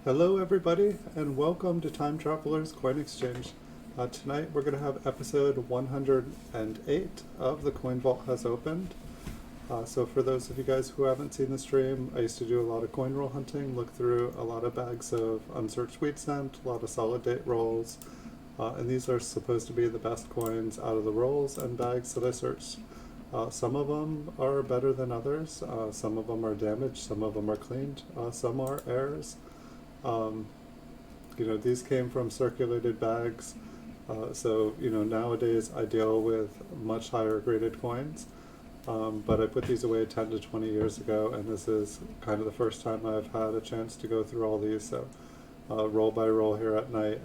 Hello everybody and welcome to Time Traveler's Coin Exchange. Tonight we're going to have episode 108 of The Coin Vault Has Opened. So for those of you guys who haven't seen the stream, I used to do a lot of coin roll hunting, look through a lot of bags of unsearched wheat cent, a lot of solid date rolls, and these are supposed to be the best coins out of the rolls and bags that I searched. Some of them are better than others, some of them are damaged, some of them are cleaned, some are errors. These came from circulated bags, so nowadays I deal with much higher graded coins, but I put these away 10 to 20 years ago, and this is kind of the first time I've had a chance to go through all these. So roll by roll here at night,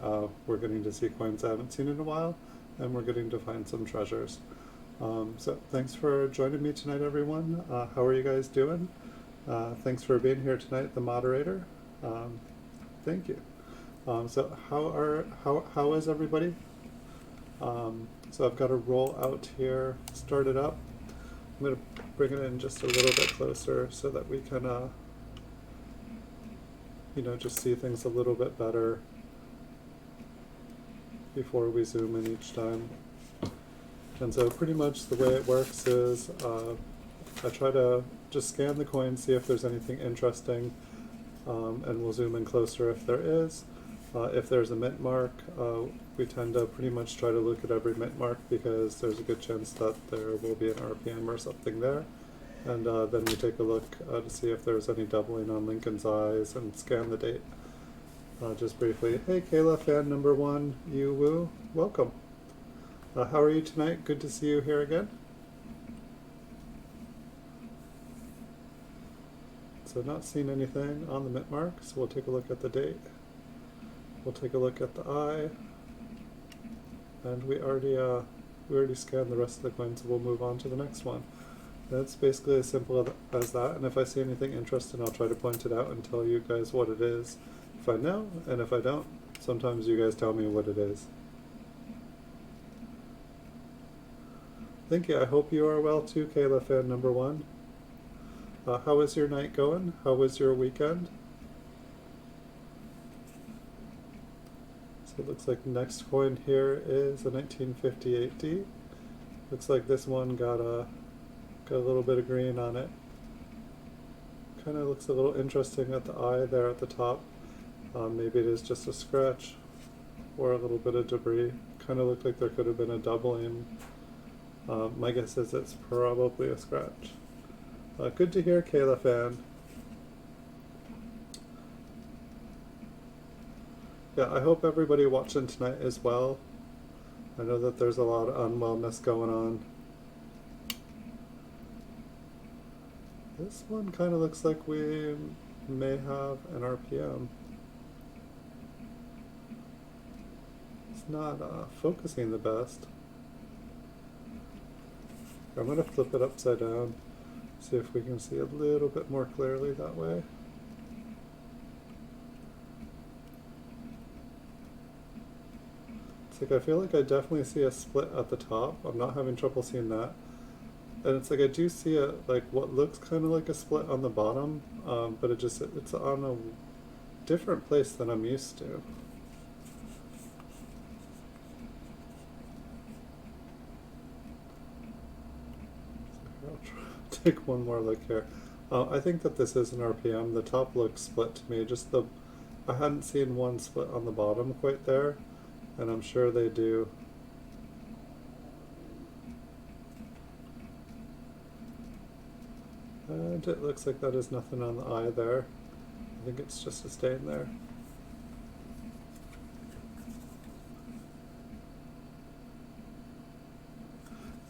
we're getting to see coins I haven't seen in a while, and we're getting to find some treasures. So thanks for joining me tonight, everyone. How are you guys doing? Thanks for being here tonight, the moderator. Thank you. So how is everybody? So I've got a roll out here, start it up. I'm going to bring it in just a little bit closer so that we can, just see things a little bit better before we zoom in each time. And so pretty much the way it works is I try to just scan the coin, see if there's anything interesting, and we'll zoom in closer if there is. If there's a mint mark, we tend to pretty much try to look at every mint mark because there's a good chance that there will be an RPM or something there. And then we take a look to see if there's any doubling on Lincoln's eyes and scan the date. Just briefly, hey Kayla, fan number 1, you woo, welcome. How are you tonight? Good to see you here again. So not seeing anything on the mint mark, so we'll take a look at the date. We'll take a look at the eye, and we already scanned the rest of the coin, so we'll move on to the next one. That's basically as simple as that, and if I see anything interesting, I'll try to point it out and tell you guys what it is if I know, and if I don't, sometimes you guys tell me what it is. Thank you. I hope you are well too, Kayla, fan number 1. How is your night going? How was your weekend? So it looks like the next coin here is a 1958D. Looks like this one got a little bit of green on it. Kind of looks a little interesting at the eye there at the top. Maybe it is just a scratch or a little bit of debris. Kind of looked like there could have been a doubling. My guess is it's probably a scratch. Good to hear, Kayla fan. Yeah, I hope everybody watching tonight is well. I know that there's a lot of unwellness going on. This one kind of looks like we may have an RPM. It's not focusing the best. I'm going to flip it upside down, see if we can see a little bit more clearly that way. It's like I feel like I definitely see a split at the top. I'm not having trouble seeing that. And it's like I do see what looks kind of like a split on the bottom, but it's on a different place than I'm used to. Take one more look here. I think that this is an RPM. The top looks split to me. I hadn't seen one split on the bottom quite there, and I'm sure they do. And it looks like that is nothing on the eye there. I think it's just a stain there.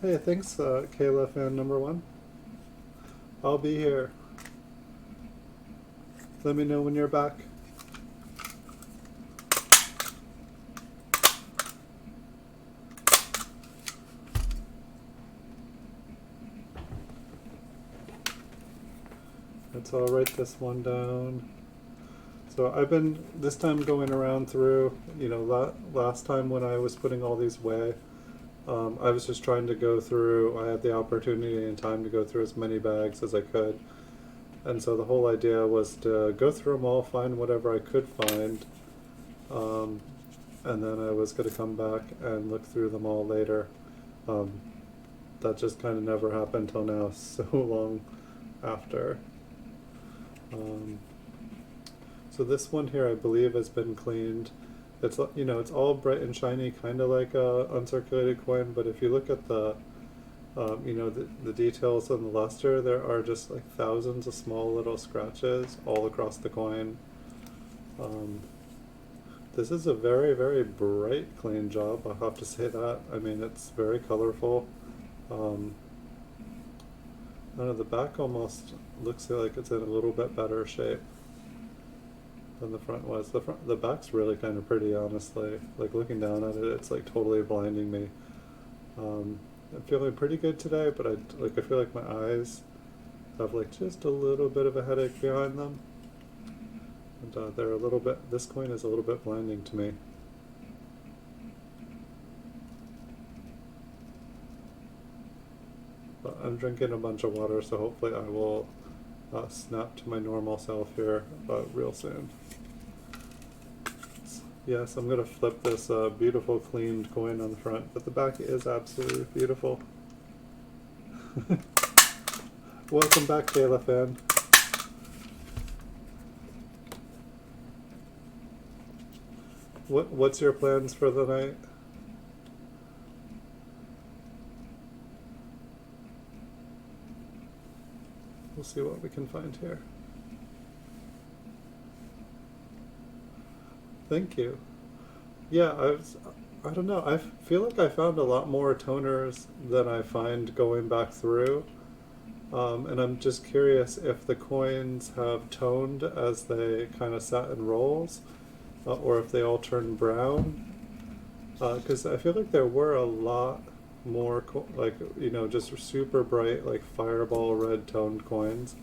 Hey, thanks, Kayla fan number 1. I'll be here. Let me know when you're back. So I'll write this one down. So I've been this time going around through, last time when I was putting all these away, I was just trying to go through, I had the opportunity and time to go through as many bags as I could. And so the whole idea was to go through them all, find whatever I could find, um, and then I was going to come back and look through them all later. Um, that just kind of never happened till now, so long after. Um, so this one here, I believe, has been cleaned. It's, you know, it's all bright and shiny, kind of like a uncirculated coin, but if you look at the you know, the details on the luster, there are just like thousands of small little scratches all across the coin. This is a very, very bright, clean job, I'll have to say that. I mean, it's very colorful. I don't know, the back almost looks like it's in a little bit better shape than the front was. The back's really kind of pretty, honestly. Like, looking down at it, it's like totally blinding me. I'm feeling pretty good today, but I feel like my eyes have like just a little bit of a headache behind them, and they're a little bit. This coin is a little bit blinding to me. But I'm drinking a bunch of water, so hopefully I will snap to my normal self here real soon. Yes, I'm going to flip this beautiful cleaned coin on the front, but the back is absolutely beautiful. Welcome back, Kayla fan. What's your plans for the night? We'll see what we can find here. Thank you. Yeah, I don't know. I feel like I found a lot more toners than I find going back through. And I'm just curious if the coins have toned as they kind of sat in rolls, or if they all turned brown. Because I feel like there were a lot more, like, you know, just super bright, like fireball red toned coins.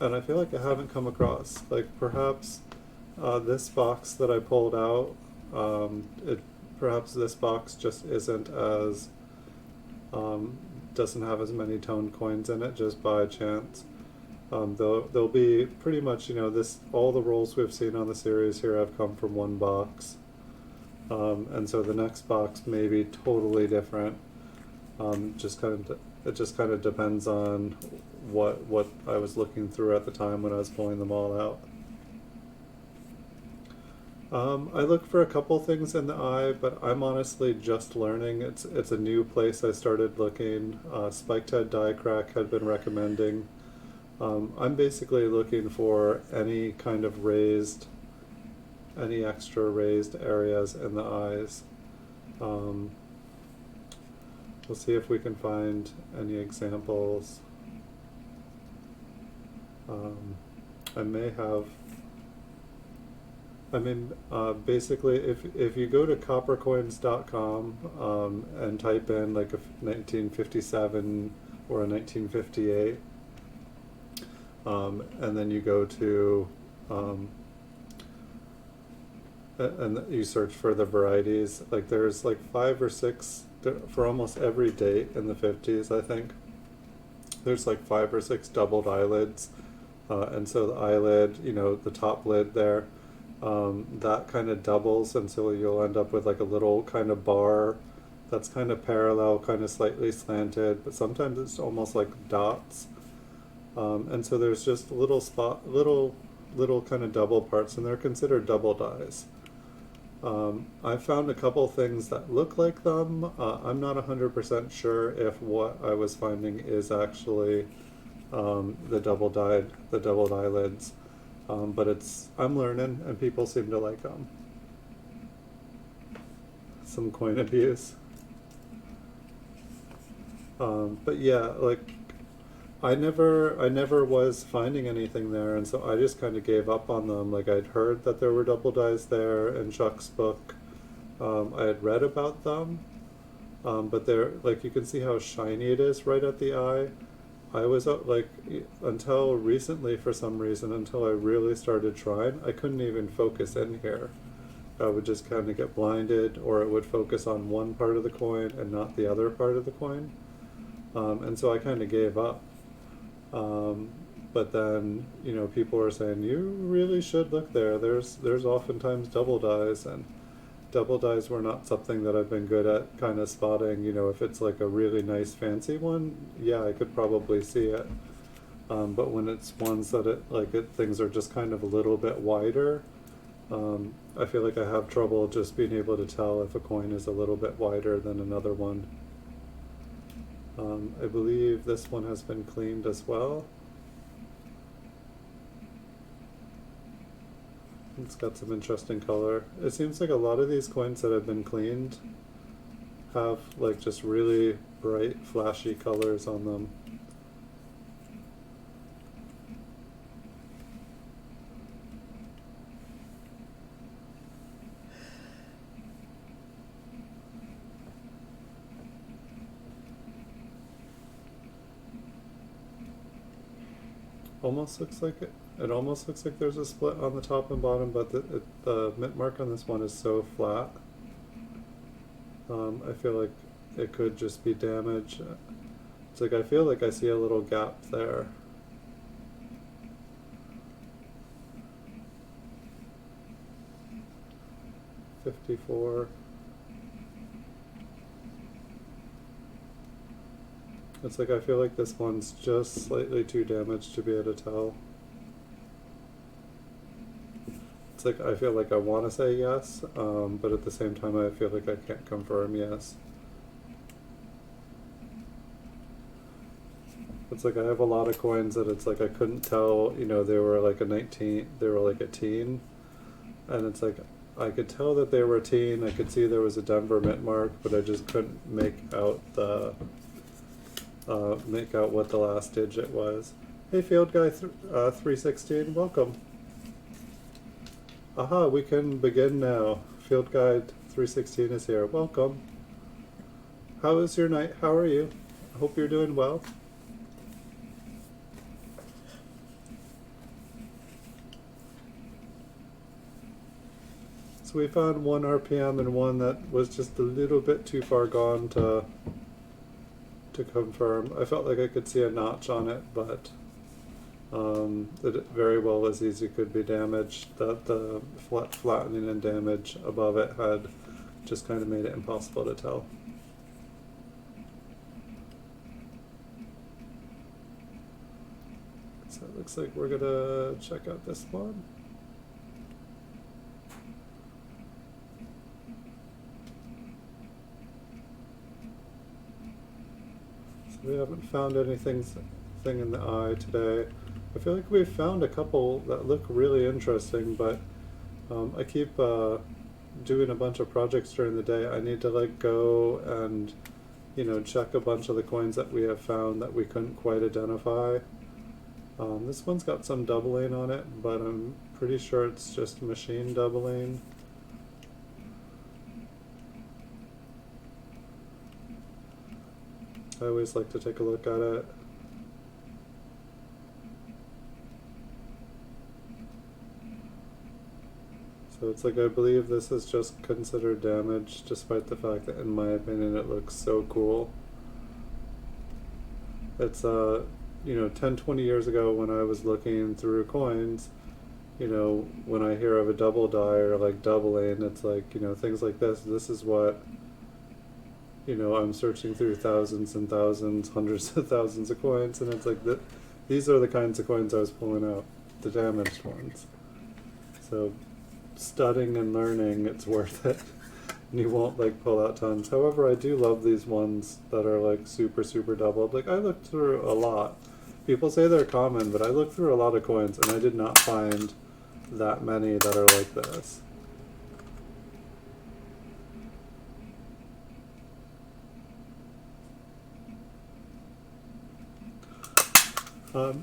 And I feel like I haven't come across, like, perhaps this box that I pulled out, perhaps this box just isn't as, doesn't have as many toned coins in it just by chance. There'll be pretty much, you know, all the rolls we've seen on the series here have come from one box. And so the next box may be totally different. It just kind of depends on what I was looking through at the time when I was pulling them all out. I look for a couple things in the eye, but I'm honestly just learning. It's a new place I started looking. Spiked Head Die Crack had been recommending. I'm basically looking for any kind of any extra raised areas in the eyes. We'll see if we can find any examples. I may have. I mean, basically, if you go to coppercoins.com and type in like a 1957 or a 1958, and then you go to and you search for the varieties, like there's like 5 or 6 for almost every date in the 50s, I think. There's like 5 or 6 doubled eyelids, and so the eyelid, you know, the top lid there, that kind of doubles, and so you'll end up with like a little kind of bar that's kind of parallel, kind of slightly slanted, but sometimes it's almost like dots. And so there's just little kind of double parts, and they're considered double dies. I found a couple things that look like them. I'm not 100% sure if what I was finding is actually the doubled eyelids. But I'm learning, and people seem to like them. Some coin abuse. But yeah, like, I never was finding anything there, and so I just kind of gave up on them. Like, I'd heard that there were double dies there in Chuck's book. I had read about them, but they're, like, you can see how shiny it is right at the eye. I was like, until recently, for some reason, until I really started trying, I couldn't even focus in here. I would just kind of get blinded, or it would focus on one part of the coin and not the other part of the coin. And so I kind of gave up. But then, you know, people are saying, you really should look there. There's oftentimes double dies, and double dies were not something that I've been good at kind of spotting. You know, if it's like a really nice fancy one, yeah, I could probably see it. But when it's ones that things are just kind of a little bit wider, I feel like I have trouble just being able to tell if a coin is a little bit wider than another one. I believe this one has been cleaned as well. It's got some interesting color. It seems like a lot of these coins that have been cleaned have like just really bright, flashy colors on them. Almost looks like it almost looks like there's a split on the top and bottom, but the mint mark on this one is so flat. I feel like it could just be damage. It's like I feel like I see a little gap there. $54. It's like I feel like this one's just slightly too damaged to be able to tell. It's like I feel like I want to say yes, but at the same time I feel like I can't confirm yes. It's like I have a lot of coins that it's like I couldn't tell, you know, they were like a teen, and it's like I could tell that they were a teen. I could see there was a Denver mint mark, but I just couldn't make out what the last digit was. Hey, Field Guy 316, welcome. Aha, we can begin now. Field Guide 316 is here. Welcome. How is your night? How are you? I hope you're doing well. So we found one RPM and one that was just a little bit too far gone to confirm. I felt like I could see a notch on it, but it very well as easy could be damaged. The flattening and damage above it had just kind of made it impossible to tell. So it looks like we're gonna check out this one. We haven't found anything in the eye today. I feel like we've found a couple that look really interesting, but I keep doing a bunch of projects during the day. I need to like go and, you know, check a bunch of the coins that we have found that we couldn't quite identify. This one's got some doubling on it, but I'm pretty sure it's just machine doubling. I always like to take a look at it. So it's like I believe this is just considered damage, despite the fact that in my opinion it looks so cool. It's you know, 10-20 years ago when I was looking through coins, you know, when I hear of a double die or like doubling, it's like, you know, things like this is what, you know, I'm searching through thousands and thousands, hundreds of thousands of coins, and it's like these are the kinds of coins I was pulling out, the damaged ones. So studying and learning, it's worth it. And you won't like pull out tons. However, I do love these ones that are like super doubled. Like I looked through a lot. People say they're common, but I looked through a lot of coins and I did not find that many that are like this.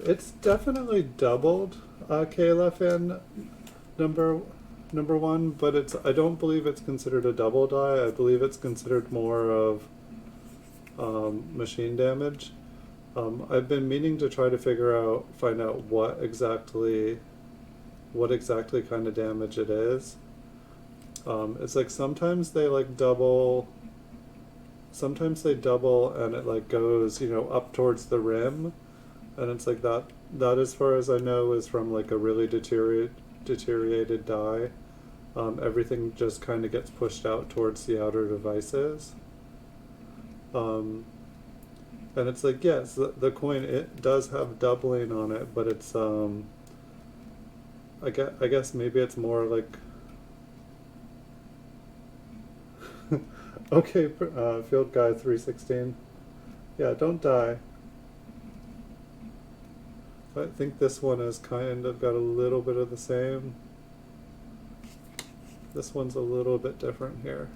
It's definitely doubled KLFN number one, but I don't believe it's considered a double die. I believe it's considered more of machine damage. I've been meaning to try to find out what exactly kind of damage it is. It's like sometimes they like double. Sometimes they double and it like goes, you know, up towards the rim. And it's like that as far as I know is from like a really deteriorated die. Everything just kind of gets pushed out towards the outer devices. Um, and it's like, yes, the coin, it does have doubling on it, but it's I guess maybe it's more like okay, field guide 316. Yeah, don't die. I think this one has kind of got a little bit of the same. This one's a little bit different here.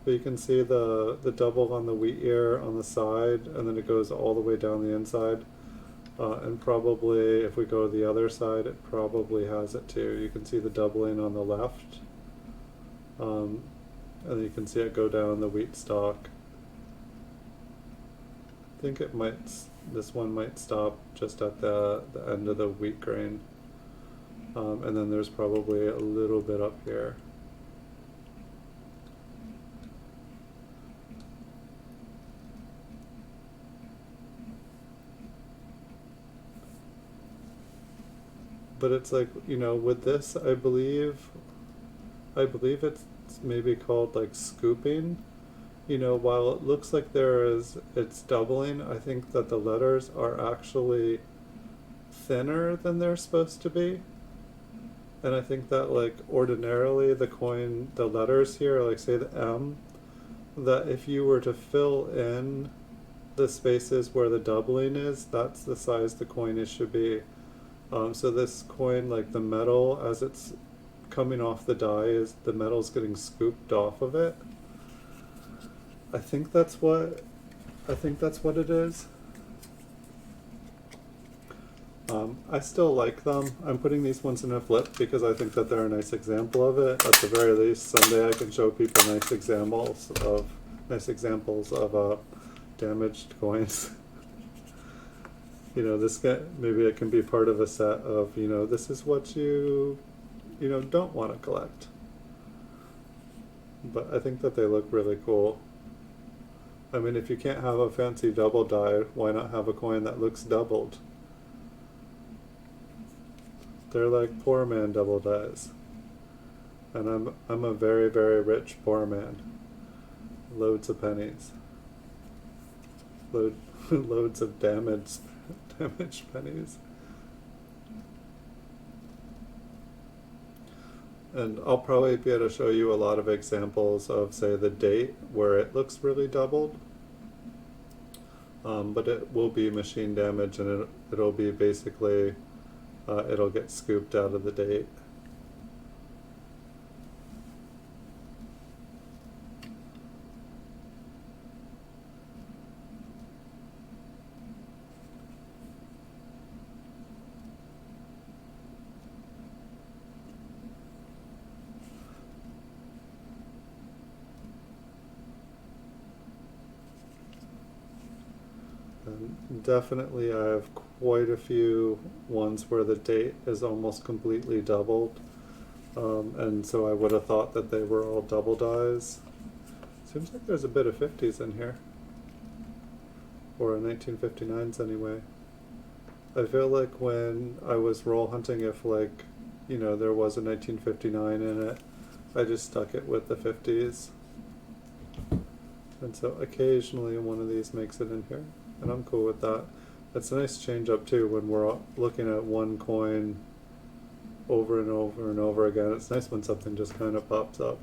But you can see the double on the wheat ear on the side, and then it goes all the way down the inside. And probably, if we go to the other side, it probably has it too. You can see the doubling on the left. And then you can see it go down the wheat stalk. I think it might, this one might stop just at the end of the wheat grain. And then there's probably a little bit up here. But it's like, you know, with this, I believe it's maybe called like scooping. You know, while it looks like it's doubling, I think that the letters are actually thinner than they're supposed to be. And I think that like ordinarily the letters here, like say the M, that if you were to fill in the spaces where the doubling is, that's the size the coin should be. So this coin, like the metal, as it's coming off the die, the metal's getting scooped off of it. I think that's what it is. I still like them. I'm putting these ones in a flip because I think that they're a nice example of it. At the very least, someday I can show people nice examples of damaged coins. You know, maybe it can be part of a set of, you know, this is what you don't want to collect. But I think that they look really cool. I mean, if you can't have a fancy double die, why not have a coin that looks doubled? They're like poor man double dies. And I'm a very, very rich poor man. Loads of pennies. Loads of damaged pennies. And I'll probably be able to show you a lot of examples of, say, the date where it looks really doubled. But it will be machine damage, and it'll be basically, it'll get scooped out of the date. Definitely I have quite a few ones where the date is almost completely doubled, and so I would have thought that they were all double dies. Seems like there's a bit of 50s in here, or a 1959s anyway. I feel like when I was roll hunting, if like, you know, there was a 1959 in it, I just stuck it with the 50s. And so occasionally one of these makes it in here, and I'm cool with that. It's a nice change up too when we're looking at one coin over and over and over again. It's nice when something just kind of pops up.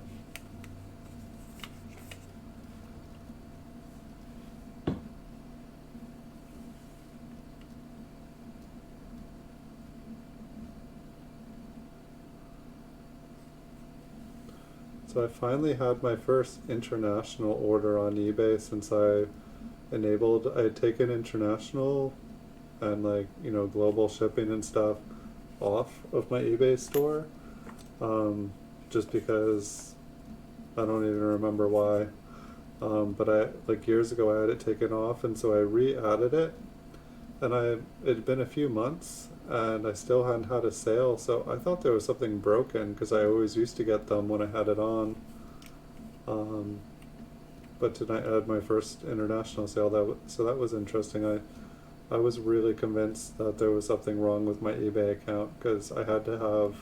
So I finally had my first international order on eBay since I had taken international and like, you know, global shipping and stuff off of my eBay store, just because I don't even remember why, but like years ago I had it taken off, and so I re-added it, and it had been a few months and I still hadn't had a sale, so I thought there was something broken because I always used to get them when I had it on. But tonight I had my first international sale, so that was interesting. I was really convinced that there was something wrong with my eBay account because I had to have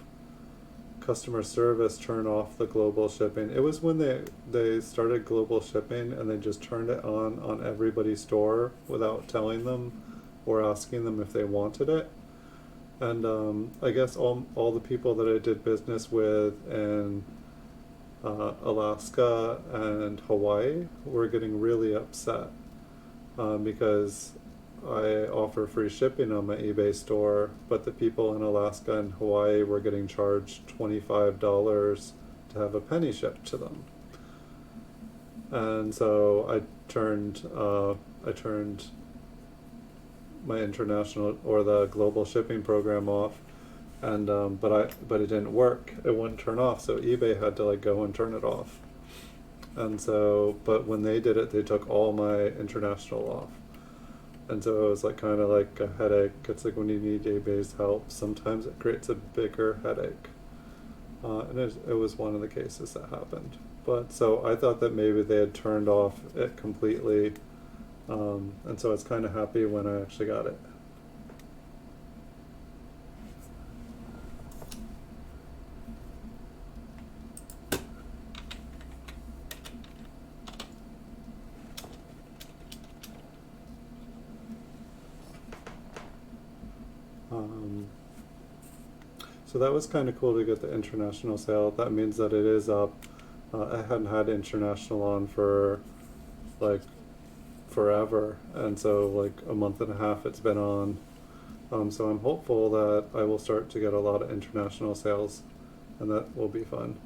customer service turn off the global shipping. It was when they started global shipping and they just turned it on everybody's store without telling them or asking them if they wanted it. And I guess all the people that I did business with in Alaska and Hawaii were getting really upset because I offer free shipping on my eBay store, but the people in Alaska and Hawaii were getting charged $25 to have a penny shipped to them. And so I turned my international or the global shipping program off, and but it didn't work. It wouldn't turn off, so eBay had to like go and turn it off. And so, but when they did it, they took all my international off. And so it was like kind of like a headache. It's like when you need eBay's help, sometimes it creates a bigger headache. And it was one of the cases that happened. But so I thought that maybe they had turned off it completely. And so I was kind of happy when I actually got it. So that was kind of cool to get the international sale. That means that it is up. I hadn't had international on for like forever, and so like a month and a half it's been on. So I'm hopeful that I will start to get a lot of international sales, and that will be fun.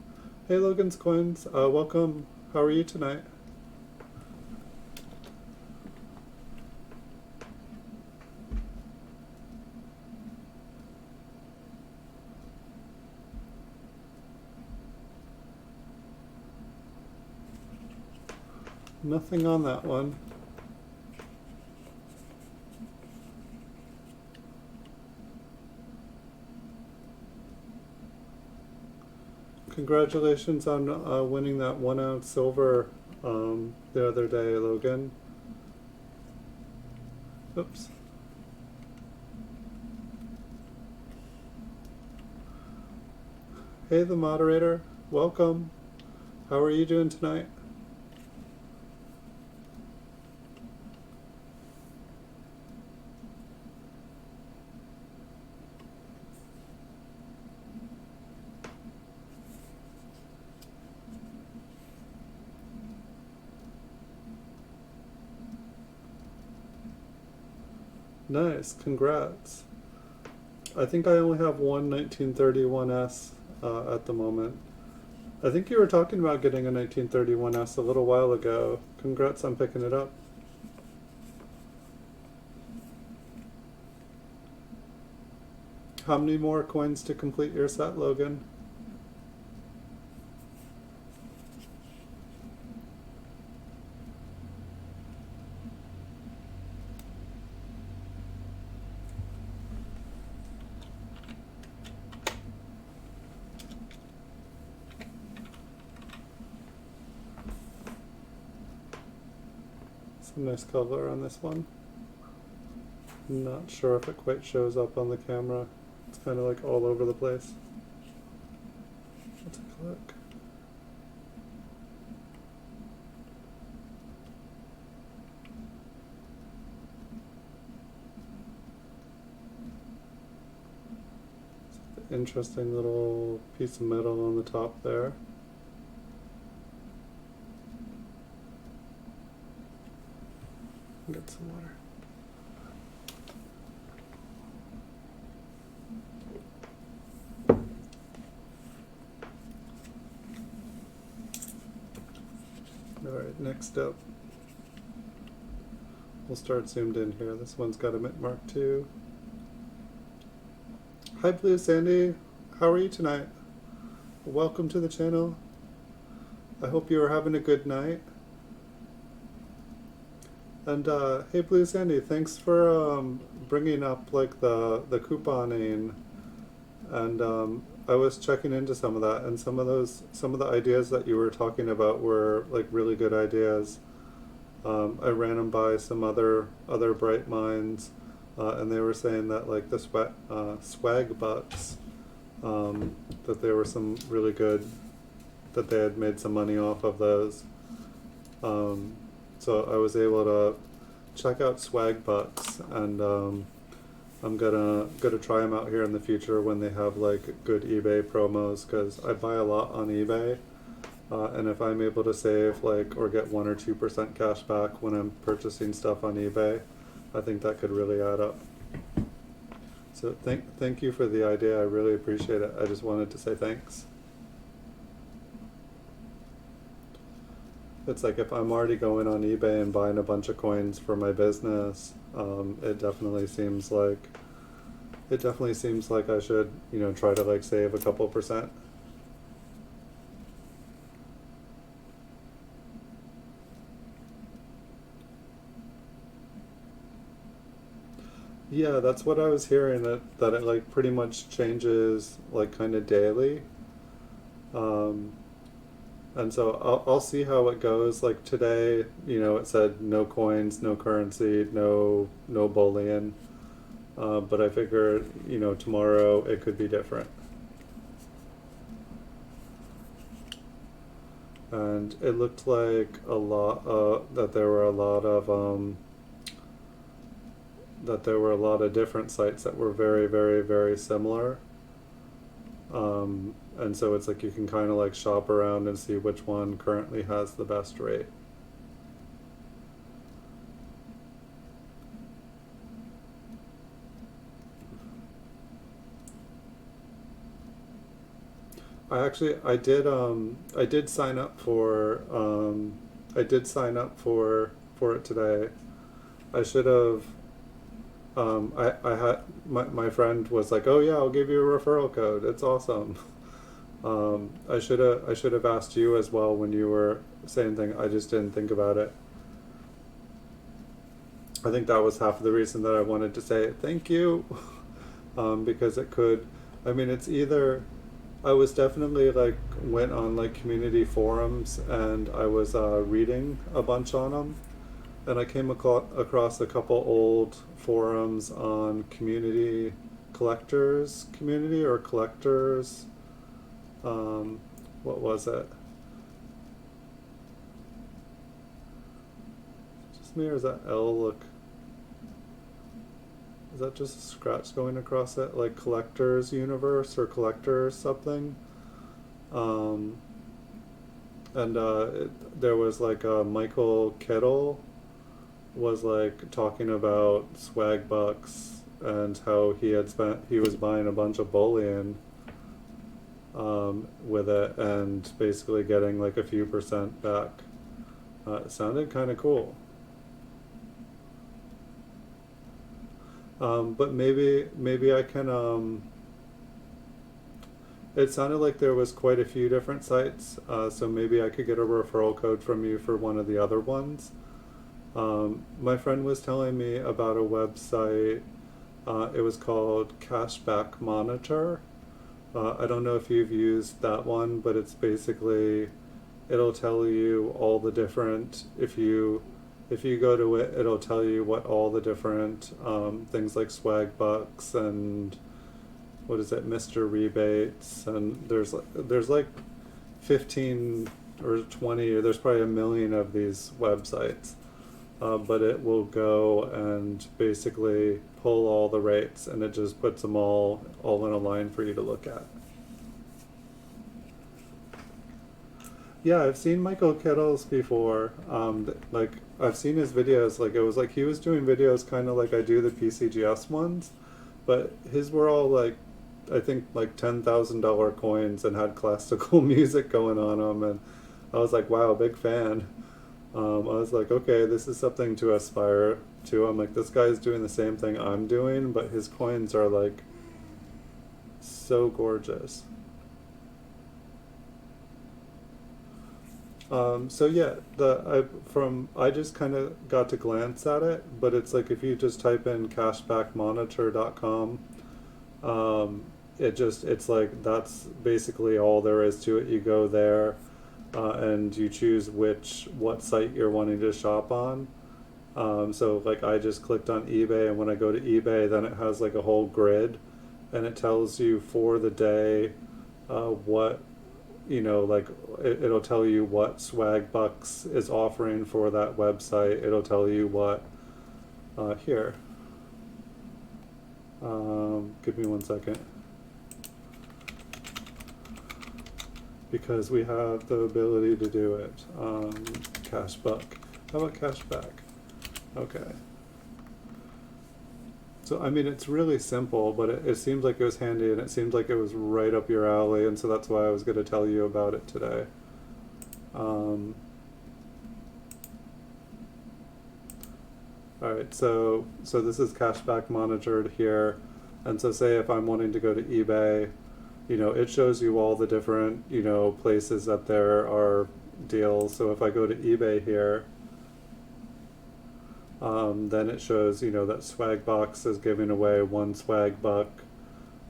Hey Logan's Coins, welcome. How are you tonight? Nothing on that one. Congratulations on winning that 1 ounce silver the other day, Logan. Oops. Hey, the moderator. Welcome. How are you doing tonight? Nice, congrats. I think I only have one 1931S at the moment. I think you were talking about getting a 1931S a little while ago. Congrats on picking it up. How many more coins to complete your set, Logan? Some nice color on this one. Not sure if it quite shows up on the camera. It's kind of like all over the place. Let's take a look. Interesting little piece of metal on the top there. Get some water. Alright, next up, we'll start zoomed in here. This one's got a mint mark too. Hi Blue Sandy, how are you tonight? Welcome to the channel. I hope you are having a good night. And hey Blue Sandy, thanks for bringing up like the couponing, and I was checking into some of that, and some of the ideas that you were talking about were like really good ideas. I ran them by some other bright minds, and they were saying that like the swag bucks, that there were some really good, that they had made some money off of those. So I was able to check out swag bucks, and I'm gonna try them out here in the future when they have like good eBay promos, because I buy a lot on eBay, and if I'm able to save like or get 1 or 2% cash back when I'm purchasing stuff on eBay, I think that could really add up. So thank you for the idea. I really appreciate it. I just wanted to say thanks. It's like if I'm already going on eBay and buying a bunch of coins for my business, it definitely seems like I should, try to like save a couple percent. Yeah, that's what I was hearing, that it like pretty much changes like kind of daily. Um, and so I'll see how it goes. Like today, it said no coins, no currency, no bullion. But I figure, tomorrow it could be different. And it looked like that there were a lot of different sites that were very, very, very similar. And so it's like you can kind of like shop around and see which one currently has the best rate. I did sign up for for it today. I should have. I had my friend was like, "Oh yeah, I'll give you a referral code. It's awesome." I should have asked you as well when you were saying thing. I just didn't think about it. I think that was half of the reason that I wanted to say thank you, because it could. I mean, it's either. I was definitely like went on like community forums, and I was reading a bunch on them, and I came across a couple old forums on community or collectors. What was it? Just me, or is that L? Look, is that just a scratch going across it? Like collectors universe or collectors something? Um, and there was like Michael Kettle was like talking about swag bucks and how he was buying a bunch of bullion with it, and basically getting like a few percent back. It sounded kind of cool. But maybe I can. It sounded like there was quite a few different sites, so maybe I could get a referral code from you for one of the other ones. My friend was telling me about a website. It was called Cashback Monitor. I don't know if you've used that one, but it's basically, it'll tell you all the different, if you go to it, it'll tell you what all the different things like swag bucks and what is it, Mr. Rebates, and there's like 15 or 20, or there's probably a million of these websites. But it will go and basically pull all the rates, and it just puts them all in a line for you to look at. Yeah, I've seen Michael Kettles before. Like I've seen his videos. Like it was like he was doing videos kind of like I do the PCGS ones, but his were all like, I think like $10,000 coins and had classical music going on them, and I was like, wow, big fan. I was like, okay, this is something to aspire to. I'm like, this guy's doing the same thing I'm doing, but his coins are like so gorgeous. So yeah, I just kind of got to glance at it, but it's like if you just type in cashbackmonitor.com, it's like that's basically all there is to it. You go there, and you choose what site you're wanting to shop on. So like I just clicked on eBay, and when I go to eBay, then it has like a whole grid, and it tells you for the day what, like it'll tell you what Swag Bucks is offering for that website. It'll tell you what, here, give me 1 second, because we have the ability to do it. Cash buck. How about cash back? Okay. So, I mean, it's really simple, but it seems like it was handy, and it seemed like it was right up your alley, and so that's why I was going to tell you about it today. Alright, so this is cashback monitored here, and so say if I'm wanting to go to eBay, it shows you all the different, places that there are deals. So if I go to eBay here, then it shows, that Swagbox is giving away 1 swag buck,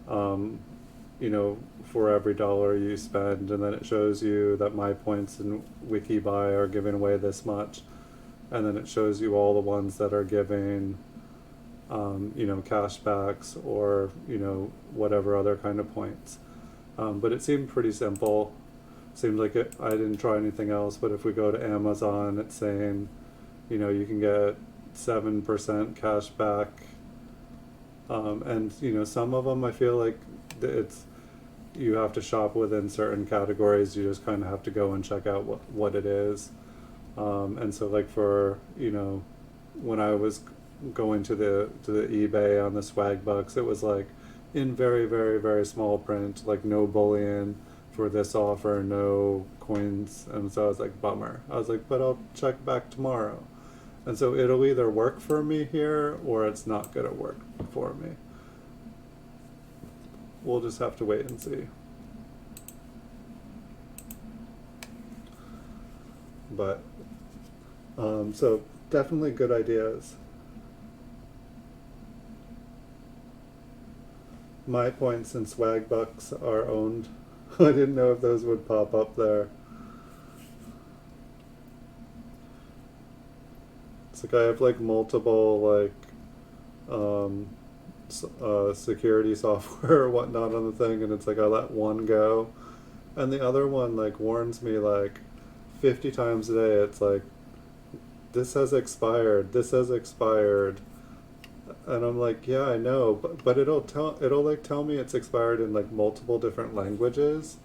for every dollar you spend, and then it shows you that my points in WikiBuy are giving away this much, and then it shows you all the ones that are giving, cashbacks or, whatever other kind of points. But it seemed pretty simple. Seemed like I didn't try anything else, but if we go to Amazon, it's saying, you can get 7% cash back. And, some of them I feel like you have to shop within certain categories. You just kind of have to go and check out what it is. And so like for, when I was going to the eBay on the swag bucks, it was like in very, very, very small print, like no bullion for this offer, no coins. And so I was like, bummer. I was like, but I'll check back tomorrow. And so it'll either work for me here or it's not gonna work for me. We'll just have to wait and see. But so definitely good ideas. My points and swag bucks are owned. I didn't know if those would pop up there. It's like I have like multiple like security software or whatnot on the thing, and it's like I let one go, and the other one like warns me like 50 times a day. It's like, this has expired, this has expired, and I'm like, yeah, I know, but it'll like tell me it's expired in like multiple different languages,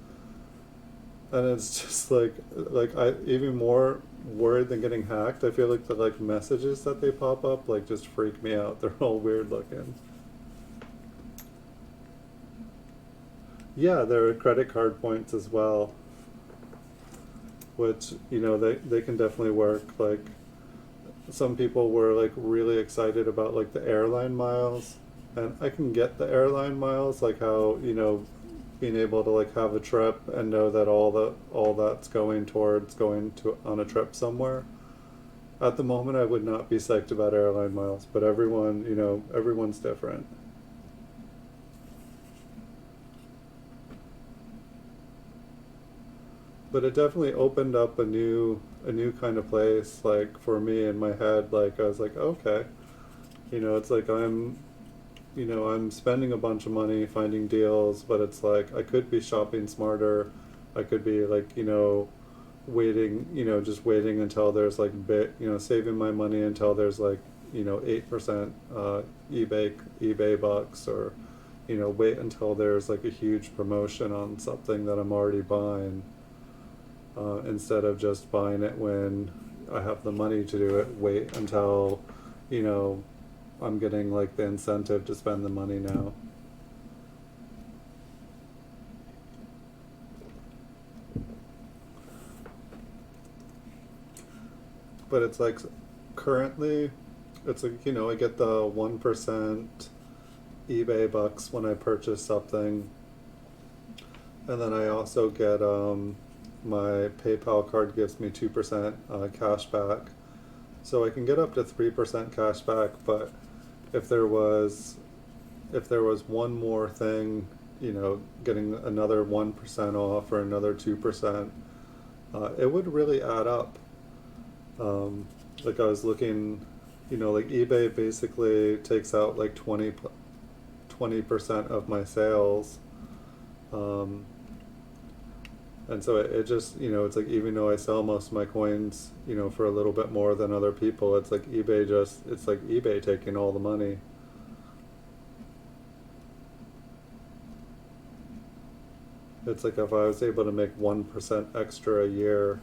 and it's just like I even more worried than getting hacked. I feel like the like messages that they pop up like just freak me out. They're all weird looking. Yeah, there are credit card points as well, which they can definitely work. Like some people were like really excited about like the airline miles, and I can get the airline miles, like how being able to like have a trip and know that all that's going towards going to on a trip somewhere. At the moment I would not be psyched about airline miles, but everyone, everyone's different. But it definitely opened up a new kind of place, like for me in my head. Like I was like, okay, it's like I'm spending a bunch of money finding deals, but it's like I could be shopping smarter. I could be like, waiting, just waiting until there's like saving my money until there's like, 8% eBay bucks, or, wait until there's like a huge promotion on something that I'm already buying. Instead of just buying it when I have the money to do it, wait until, I'm getting like the incentive to spend the money now. But it's like currently, it's like, I get the 1% eBay bucks when I purchase something. And then I also get, my PayPal card gives me 2% cash back. So I can get up to 3% cash back, but if there was one more thing, getting another 1% off or another 2%, it would really add up. Like I was looking you know, like eBay basically takes out like 20% of my sales. Um, and so it just, you know, it's like even though I sell most of my coins, you know, for a little bit more than other people, it's like it's like eBay taking all the money. It's like if I was able to make 1% extra a year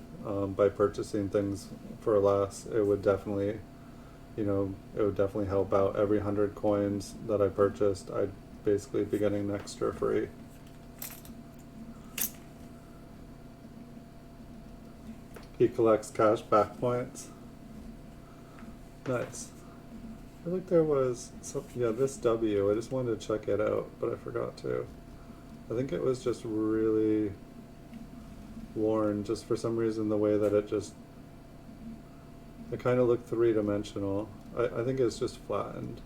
by purchasing things for less, it would definitely, you know, it would definitely help out. Every 100 coins that I purchased, I'd basically be getting an extra free. He collects cash back points. Nice. I feel like there was some, yeah, this W. I just wanted to check it out, but I forgot to. I think it was just really worn, just for some reason the way that it kind of looked three-dimensional. I think it's just flattened.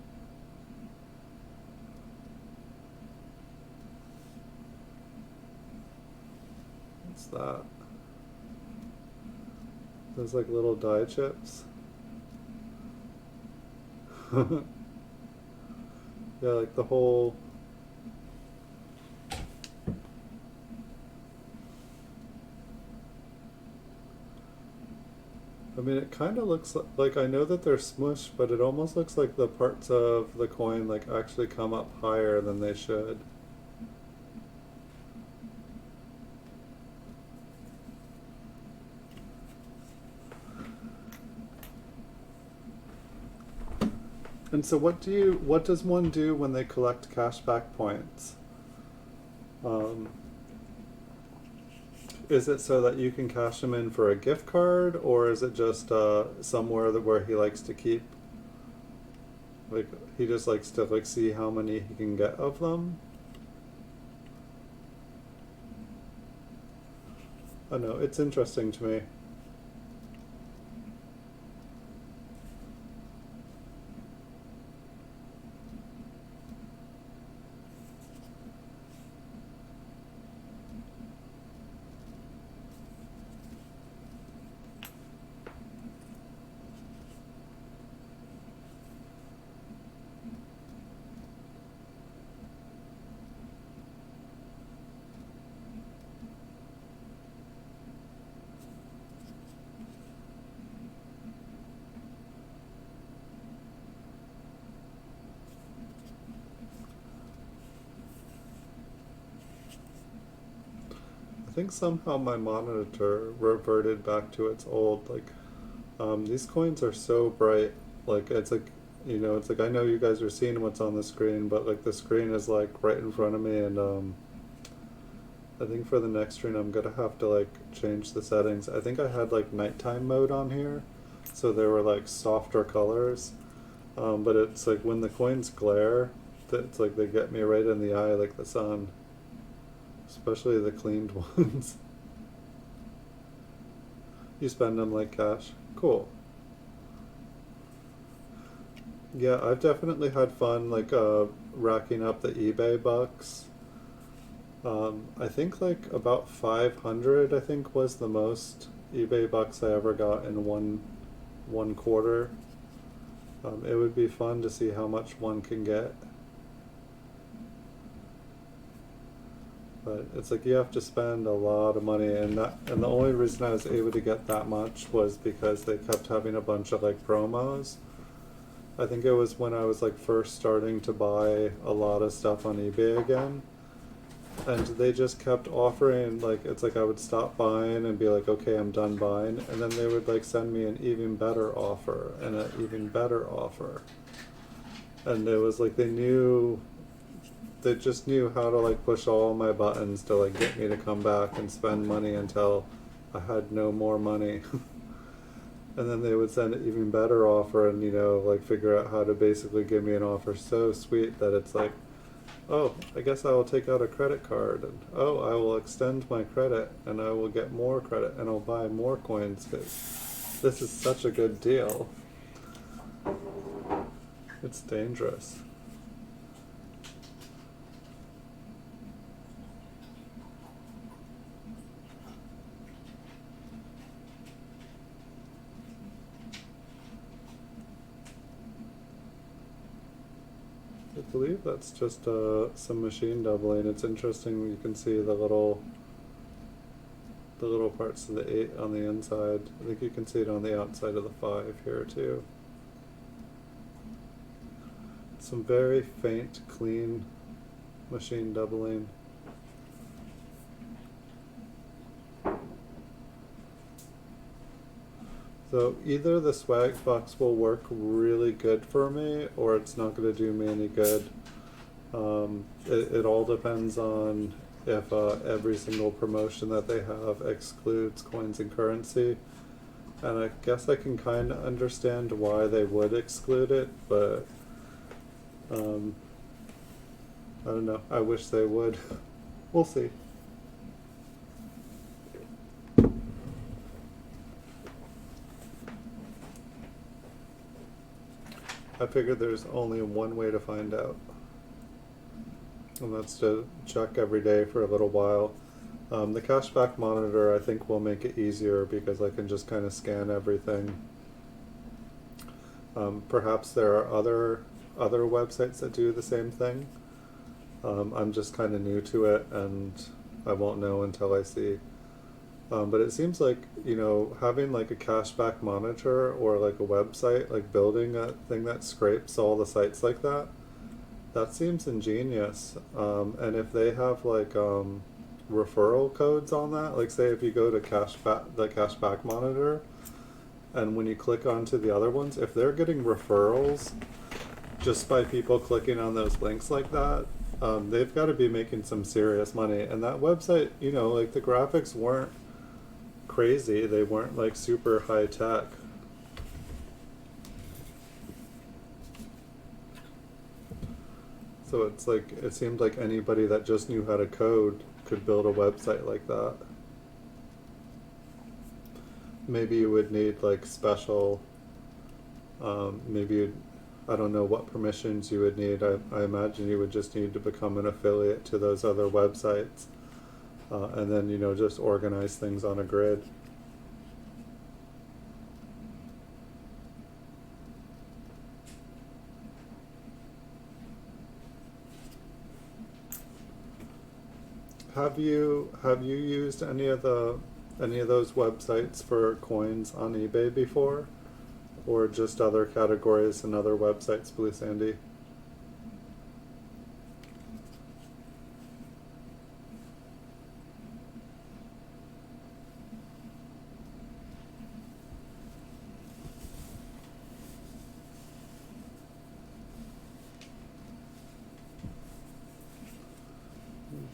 What's that? Those like little dye chips. Yeah, like the whole. I mean, it kind of looks like I know that they're smushed, but it almost looks like the parts of the coin like actually come up higher than they should. And so what does one do when they collect cashback points? Um, is it so that you can cash them in for a gift card, or is it just somewhere where he likes to keep, like he just likes to like see how many he can get of them? I don't know, it's interesting to me. I think somehow my monitor reverted back to its old, like, these coins are so bright. Like, it's like, you know, it's like I know you guys are seeing what's on the screen, but like the screen is like right in front of me, and I think for the next screen I'm gonna have to like change the settings. I think I had like nighttime mode on here, so there were like softer colors, but it's like when the coins glare, it's like they get me right in the eye like the sun, especially the cleaned ones. You spend them like cash. Cool. Yeah, I've definitely had fun like racking up the eBay bucks. I think like about 500 I think was the most eBay bucks I ever got in one quarter. It would be fun to see how much one can get. But it's like you have to spend a lot of money, and the only reason I was able to get that much was because they kept having a bunch of like promos. I think it was when I was like first starting to buy a lot of stuff on eBay again, and they just kept offering, like it's like I would stop buying and be like, okay, I'm done buying, and then they would like send me an even better offer and an even better offer. And it was like they just knew how to like push all my buttons to like get me to come back and spend money until I had no more money. And then they would send an even better offer, and you know, like figure out how to basically give me an offer so sweet that it's like, oh, I guess I will take out a credit card, and oh, I will extend my credit, and I will get more credit, and I'll buy more coins because this is such a good deal. It's dangerous. believe that's just some machine doubling. It's interesting. You can see the little parts of the 8 on the inside. I think you can see it on the outside of the 5 here too. Some very faint, clean machine doubling. So either the swag box will work really good for me, or it's not going to do me any good. It all depends on if every single promotion that they have excludes coins and currency. And I guess I can kind of understand why they would exclude it, but I don't know. I wish they would. We'll see. I figured there's only one way to find out, and that's to check every day for a little while. The cashback monitor I think will make it easier because I can just kind of scan everything. Perhaps there are other websites that do the same thing. I'm just kind of new to it and I won't know until I see. But it seems like, you know, having like a cashback monitor or like a website, like building a thing that scrapes all the sites like that, that seems ingenious. And if they have like referral codes on that, like say if you go to the cashback monitor, and when you click onto the other ones, if they're getting referrals just by people clicking on those links like that, they've got to be making some serious money. And that website, you know, like the graphics weren't crazy, they weren't like super high tech. So it's like, it seemed like anybody that just knew how to code could build a website like that. Maybe you would need like special, maybe I don't know what permissions you would need. I imagine you would just need to become an affiliate to those other websites. And then, you know, just organize things on a grid. Have you used any of those websites for coins on eBay before, or just other categories and other websites, Blue Sandy?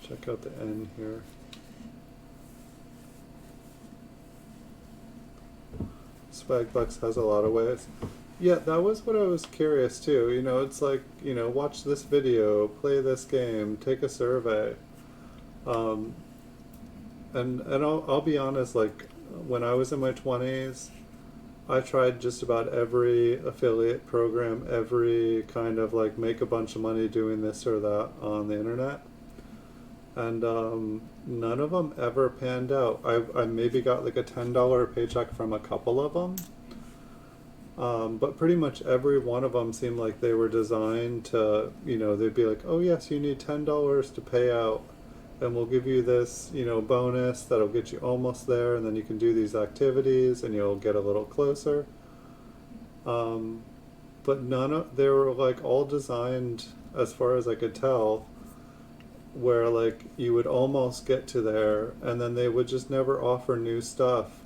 Check out the N here. Swagbucks has a lot of ways. Yeah, that was what I was curious too. You know, it's like, you know, watch this video, play this game, take a survey. And I'll be honest, like when I was in my 20s, I tried just about every affiliate program, every kind of like make a bunch of money doing this or that on the internet. And none of them ever panned out. I maybe got like a $10 paycheck from a couple of them. But pretty much every one of them seemed like they were designed to, you know, they'd be like, oh yes, you need $10 to pay out, and we'll give you this, you know, bonus that'll get you almost there, and then you can do these activities and you'll get a little closer. But they were like all designed, as far as I could tell, where like you would almost get to there and then they would just never offer new stuff,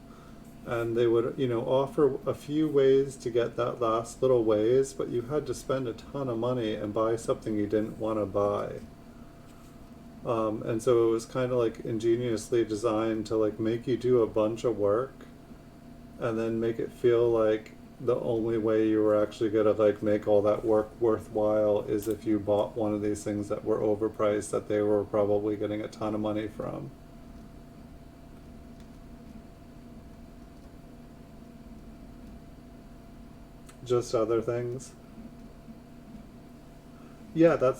and they would, you know, offer a few ways to get that last little ways, but you had to spend a ton of money and buy something you didn't want to buy. And so it was kind of like ingeniously designed to like make you do a bunch of work and then make it feel like the only way you were actually going to like make all that work worthwhile is if you bought one of these things that were overpriced, that they were probably getting a ton of money from. Just other things. Yeah,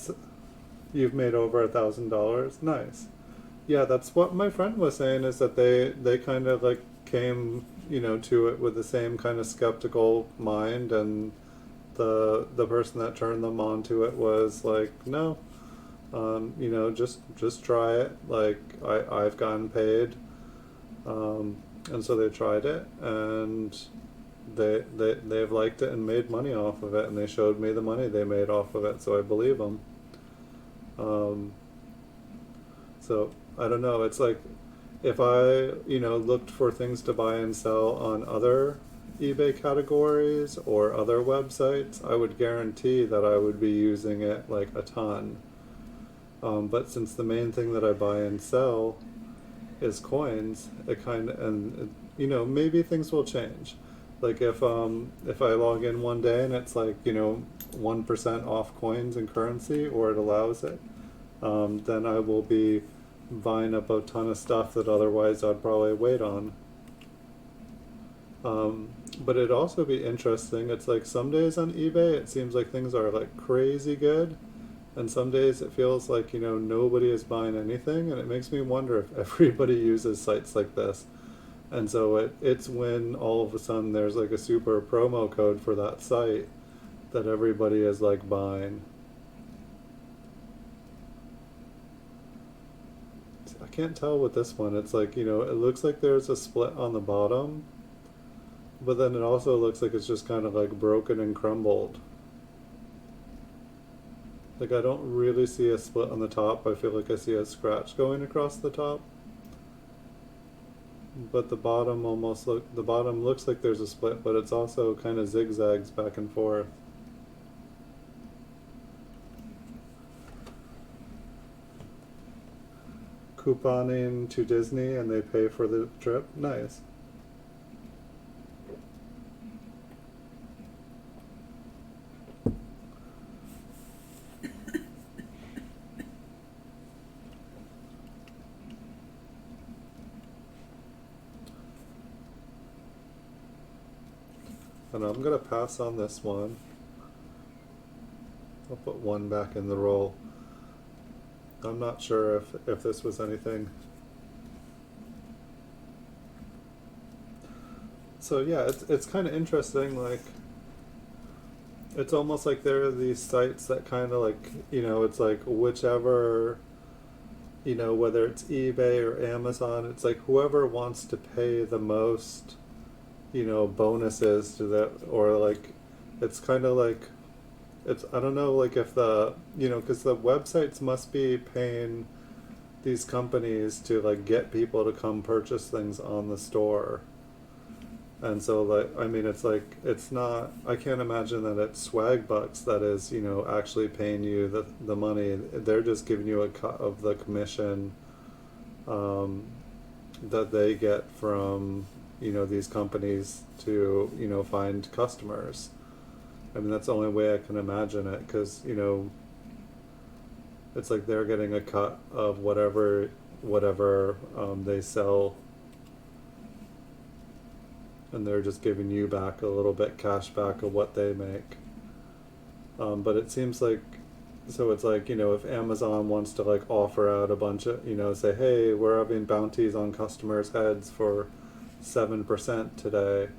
you've made over $1,000. Nice. Yeah, that's what my friend was saying, is that they kind of like came, you know, to it with the same kind of skeptical mind, and the person that turned them onto it was like, no, you know, just try it. Like I've gotten paid, and so they tried it, and they've liked it and made money off of it, and they showed me the money they made off of it, so I believe them. So I don't know. It's like if I, you know, looked for things to buy and sell on other eBay categories or other websites, I would guarantee that I would be using it like a ton. But since the main thing that I buy and sell is coins, it kind of, and it, you know, maybe things will change. Like if I log in one day and it's like, you know, 1% off coins and currency, or it allows it, then I will be buying up a ton of stuff that otherwise I'd probably wait on. But it'd also be interesting. It's like some days on eBay it seems like things are like crazy good, and some days it feels like, you know, nobody is buying anything, and it makes me wonder if everybody uses sites like this. And so it's when all of a sudden there's like a super promo code for that site that everybody is like buying. I can't tell with this one. It's like, you know, it looks like there's a split on the bottom, but then it also looks like it's just kind of like broken and crumbled. Like I don't really see a split on the top. I feel like I see a scratch going across the top. But the bottom looks like there's a split, but it's also kind of zigzags back and forth. Couponing to Disney and they pay for the trip. Nice. And I'm gonna pass on this one. I'll put one back in the roll. I'm not sure if this was anything. So yeah, it's kind of interesting. Like, it's almost like there are these sites that kind of like, you know, it's like whichever, you know, whether it's eBay or Amazon, it's like whoever wants to pay the most, you know, bonuses to that, or like, it's kind of like, it's, I don't know, like if the, you know, because the websites must be paying these companies to like get people to come purchase things on the store. And so like, I mean, it's like, it's not, I can't imagine that it's swag bucks that is, you know, actually paying you the money. They're just giving you a cut of the commission that they get from, you know, these companies to, you know, find customers. I mean, that's the only way I can imagine it, because, you know, it's like they're getting a cut of whatever they sell, and they're just giving you back a little bit cash back of what they make. But it seems like, so it's like, you know, if Amazon wants to like offer out a bunch of, you know, say, hey, we're having bounties on customers' heads for 7% today,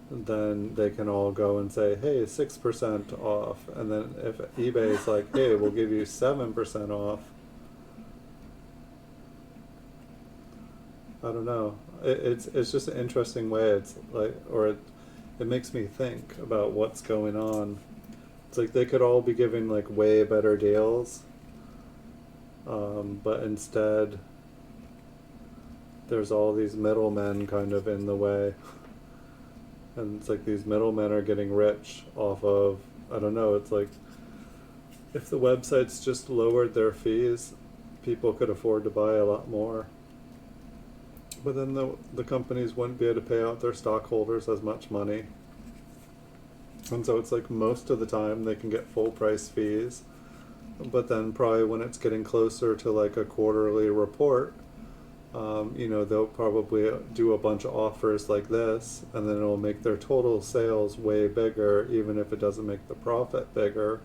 then they can all go and say, hey, 6% off. And then if eBay is like, hey, we'll give you 7% off, I don't know. It's just an interesting way. It's like, or it makes me think about what's going on. It's like they could all be giving like way better deals, but instead there's all these middlemen kind of in the way. And it's like these middlemen are getting rich off of, I don't know, it's like if the websites just lowered their fees, people could afford to buy a lot more. But then the companies wouldn't be able to pay out their stockholders as much money. And so it's like most of the time they can get full price fees. But then probably when it's getting closer to like a quarterly report, you know, they'll probably do a bunch of offers like this, and then it'll make their total sales way bigger, even if it doesn't make the profit bigger.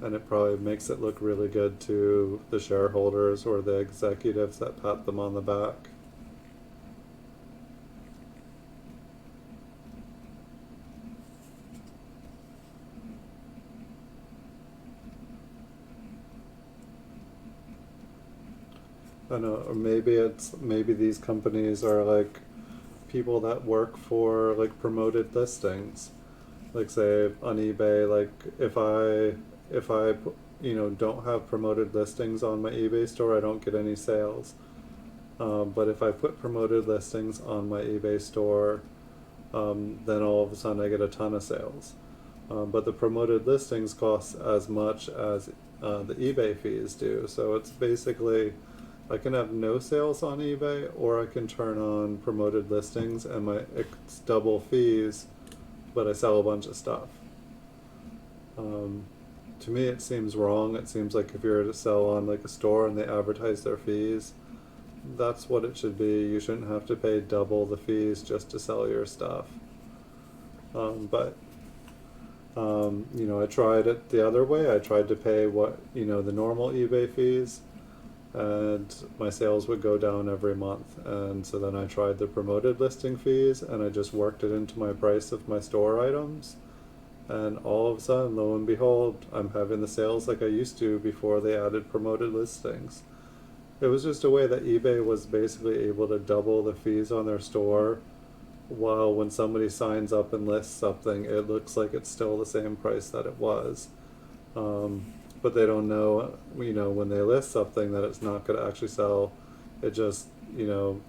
And it probably makes it look really good to the shareholders or the executives that pat them on the back. I don't know, or maybe these companies are like people that work for like promoted listings. Like say on eBay, like if I don't have promoted listings on my eBay store, I don't get any sales. But if I put promoted listings on my eBay store, then all of a sudden I get a ton of sales. But the promoted listings cost as much as the eBay fees do. So it's basically, I can have no sales on eBay, or I can turn on promoted listings and it's double fees, but I sell a bunch of stuff. Um, to me, it seems wrong. It seems like if you're to sell on like a store and they advertise their fees, that's what it should be. You shouldn't have to pay double the fees just to sell your stuff. But I tried it the other way. I tried to pay the normal eBay fees, and my sales would go down every month. And so then I tried the promoted listing fees, and I just worked it into my price of my store items. And all of a sudden, lo and behold, I'm having the sales like I used to before they added promoted listings. It was just a way that eBay was basically able to double the fees on their store, while when somebody signs up and lists something, it looks like it's still the same price that it was. But they don't know, when they list something that it's not going to actually sell. It just,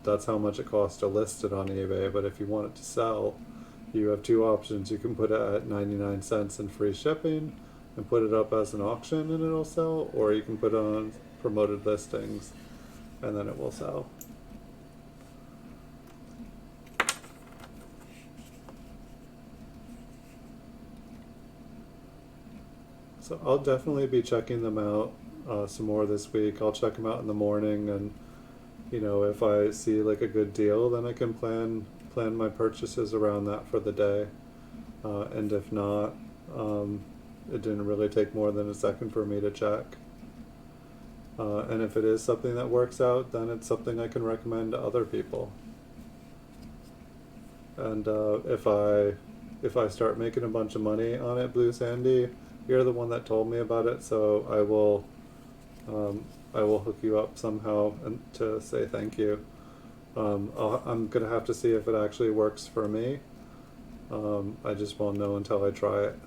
that's how much it costs to list it on eBay. But if you want it to sell, you have two options. You can put it at 99 cents and free shipping and put it up as an auction and it'll sell, or you can put it on promoted listings and then it will sell. So I'll definitely be checking them out some more this week. I'll check them out in the morning, and if I see like a good deal, then I can plan my purchases around that for the day. And if not, it didn't really take more than a second for me to check. And if it is something that works out, then it's something I can recommend to other people. And if I start making a bunch of money on it, Blue Sandy, you're the one that told me about it, so I will hook you up somehow and to say thank you. I'm gonna have to see if it actually works for me. I just won't know until I try it.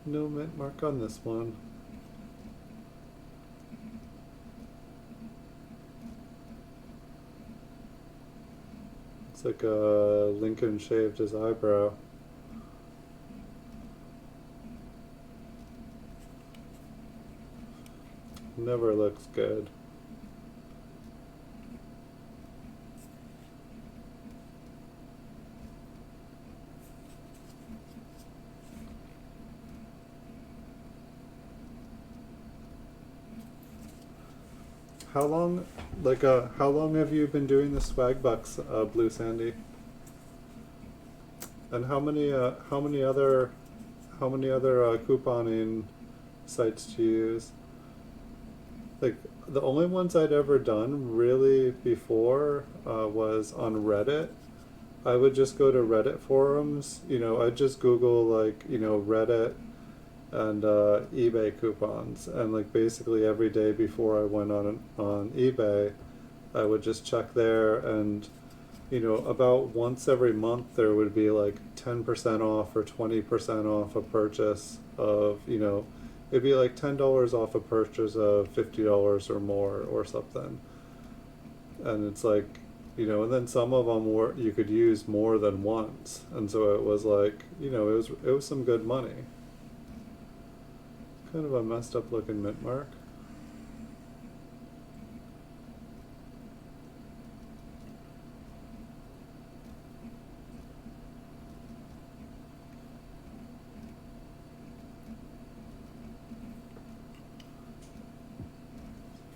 No mint mark on this one. It's like Lincoln shaved his eyebrow. Never looks good. How long have you been doing the swag bucks, Blue Sandy? And how many other couponing sites do you use? Like, the only ones I'd ever done really before was on Reddit. I would just go to Reddit forums. I'd just Google Reddit and eBay coupons, and like basically every day before I went on eBay, I would just check there, and about once every month there would be like 10% off or 20% off a purchase of it'd be like $10 off a purchase of $50 or more or something, and it's like and then some of them were you could use more than once, and so it was like it was some good money. Kind of a messed up looking mint mark.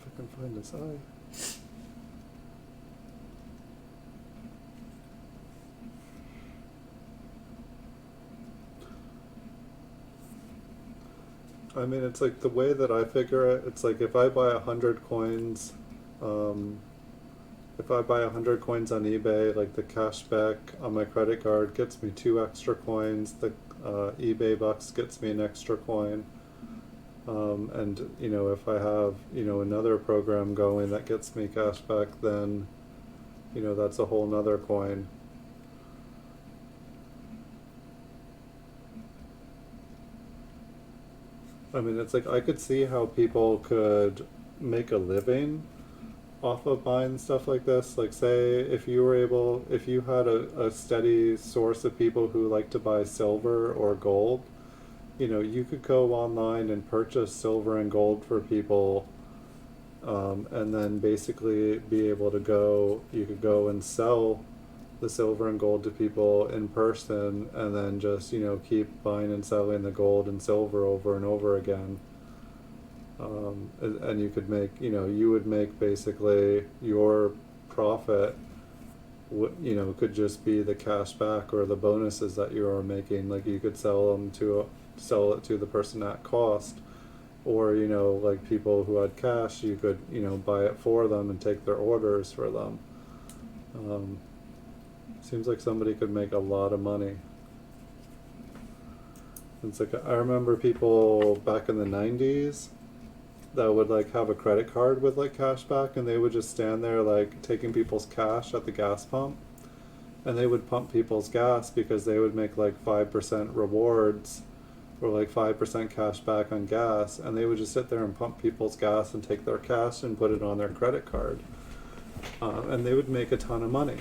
If I can find this eye. I mean, it's like the way that I figure it, it's like if I buy 100 coins, if I buy 100 coins on eBay, like the cashback on my credit card gets me 2 extra coins. The eBay bucks gets me an extra coin. And if I have another program going that gets me cashback, then that's a whole nother coin. I mean, it's like I could see how people could make a living off of buying stuff like this. Like, say, if you had a steady source of people who like to buy silver or gold, you could go online and purchase silver and gold for people, and then basically be able to you could go and sell the silver and gold to people in person, and then just, keep buying and selling the gold and silver over and over again. And you could make, you would make basically your profit, could just be the cash back or the bonuses that you are making. Like you could sell it to the person at cost, or like people who had cash, you could buy it for them and take their orders for them. Seems like somebody could make a lot of money. It's like I remember people back in the 90s that would like have a credit card with like cash back, and they would just stand there like taking people's cash at the gas pump, and they would pump people's gas because they would make like 5% rewards or like 5% cash back on gas, and they would just sit there and pump people's gas and take their cash and put it on their credit card, and they would make a ton of money.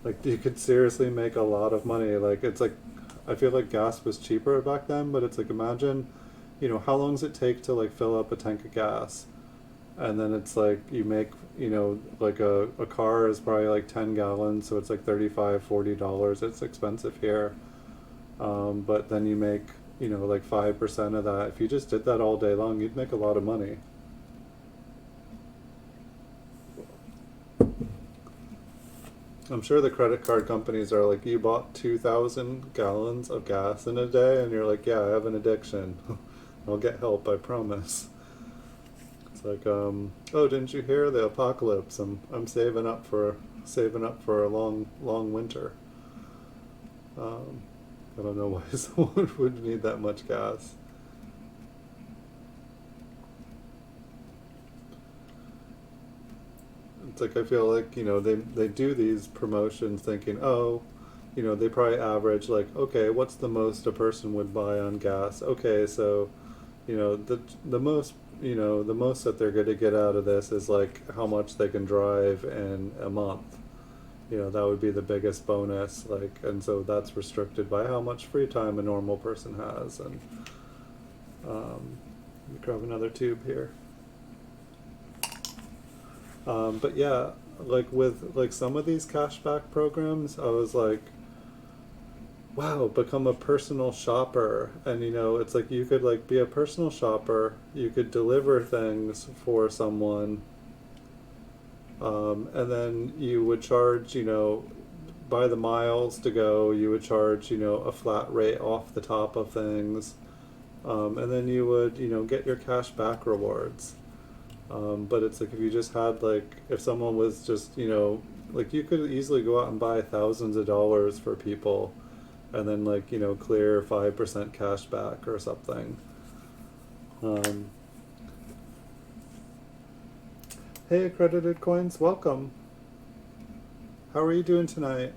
Like you could seriously make a lot of money. Like it's like I feel like gas was cheaper back then, but it's like imagine how long does it take to like fill up a tank of gas? And then it's like you make, like a car is probably like 10 gallons, so it's like $35-40. It's expensive here. But then you make, like 5% of that. If you just did that all day long, you'd make a lot of money. I'm sure the credit card companies are like, you bought 2,000 gallons of gas in a day, and you're like, yeah, I have an addiction. I'll get help, I promise. It's like, oh, didn't you hear the apocalypse? I'm saving up for a long winter. I don't know why someone would need that much gas. It's like I feel like they do these promotions thinking, oh, they probably average like, okay, what's the most a person would buy on gas? Okay, so the most the most that they're going to get out of this is like how much they can drive in a month. That would be the biggest bonus. Like, and so that's restricted by how much free time a normal person has. And let me grab another tube here. But yeah, like with like some of these cashback programs, I was like, wow, become a personal shopper. And it's like you could like be a personal shopper, you could deliver things for someone, and then you would charge, by the miles to go, you would charge, a flat rate off the top of things, and then you would, get your cash back rewards. But it's like if you just had like, if someone was just, like you could easily go out and buy thousands of dollars for people, and then like, clear 5% cash back or something. Hey, Accredited Coins, welcome. How are you doing tonight?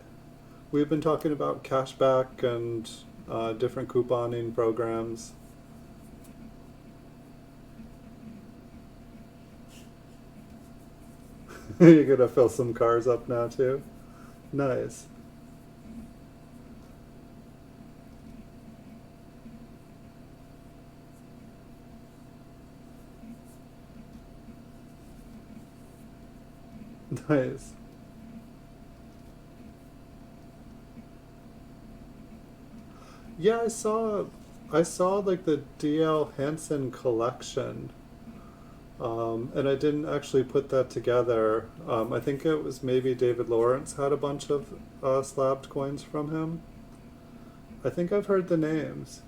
We've been talking about cashback and different couponing programs. You're gonna fill some cars up now too? Nice. Nice. Yeah, I saw like the DL Hansen collection. And I didn't actually put that together. I think it was maybe David Lawrence had a bunch of slabbed coins from him. I think I've heard the names.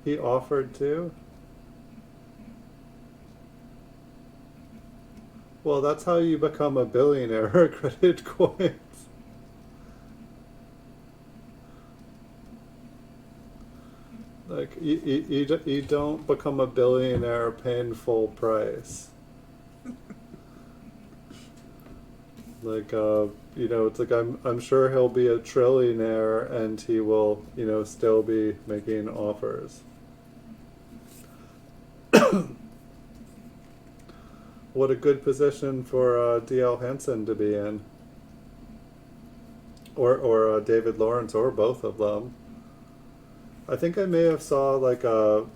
He offered to. Well, that's how you become a billionaire, accredited coins. Like, you don't become a billionaire paying full price. Like, it's like I'm sure he'll be a trillionaire and he will, still be making offers. What a good position for D.L. Hansen to be in. Or David Lawrence, or both of them. I think I may have saw like a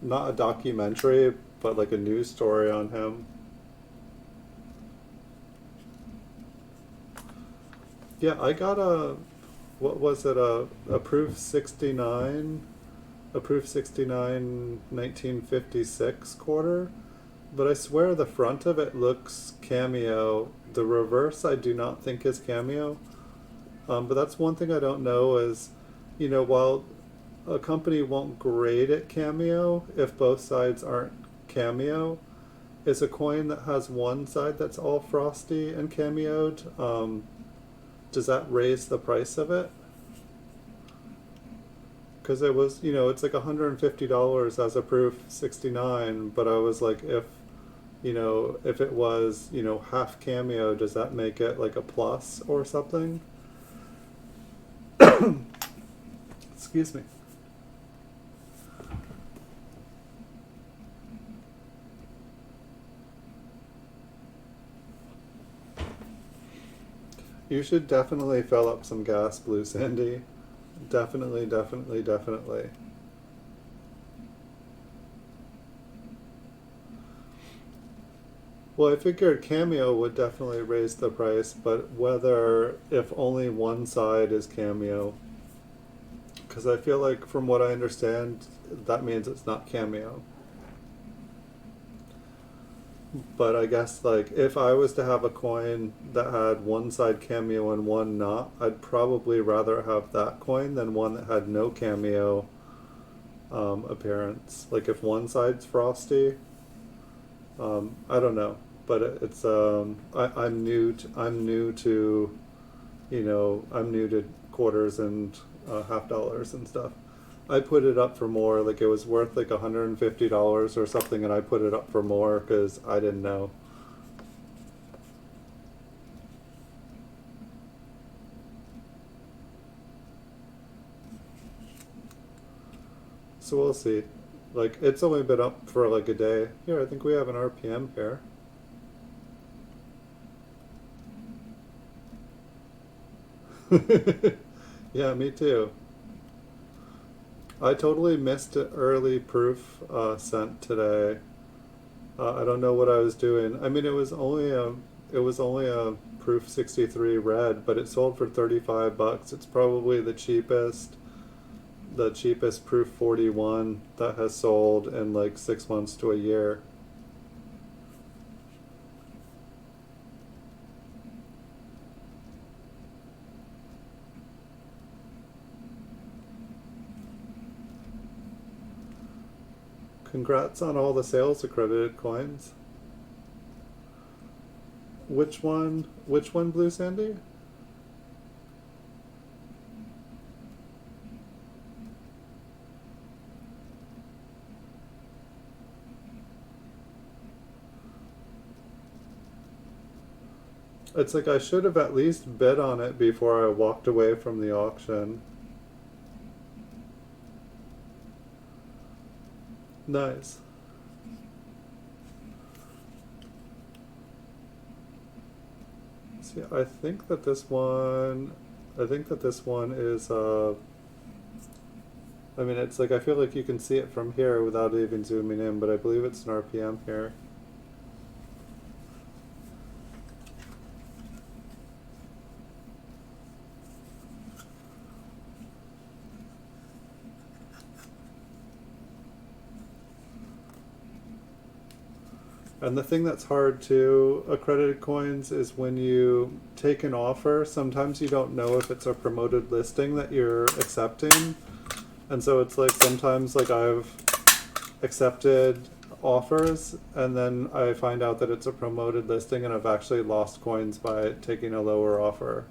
not a documentary, but like a news story on him. Yeah, I got what was it, a Proof 69, a Proof 69 1956 quarter, but I swear the front of it looks Cameo. The reverse I do not think is Cameo. But that's one thing I don't know is, while a company won't grade it Cameo if both sides aren't Cameo, is a coin that has one side that's all frosty and cameoed, does that raise the price of it? Because it was, it's like $150 as a Proof 69, but I was like, if it was, half Cameo, does that make it like a plus or something? Excuse me. You should definitely fill up some gas, Blue Sandy. Definitely, definitely, definitely. Well, I figured Cameo would definitely raise the price, but if only one side is Cameo. Because I feel like, from what I understand, that means it's not Cameo. But I guess, like, if I was to have a coin that had one side Cameo and one not, I'd probably rather have that coin than one that had no Cameo appearance. Like, if one side's frosty, I don't know. But it's I'm new to I'm new to quarters and half dollars and stuff. I put it up for more, like it was worth like $150 or something, and I put it up for more because I didn't know. So we'll see. Like, it's only been up for like a day. Here, I think we have an RPM here. Yeah, me too. I totally missed an early proof sent today. I don't know what I was doing. I mean, it was only a proof 63 red, but it sold for $35. It's probably the cheapest proof 41 that has sold in like 6 months to a year. Congrats on all the sales accredited coins. Which one, Blue Sandy? It's like I should have at least bid on it before I walked away from the auction. Nice. See, I think that this one is I mean, it's like I feel like you can see it from here without even zooming in, but I believe it's an RPM here. And the thing that's hard to accredited coins is when you take an offer, sometimes you don't know if it's a promoted listing that you're accepting. And so it's like sometimes like I've accepted offers, and then I find out that it's a promoted listing, and I've actually lost coins by taking a lower offer.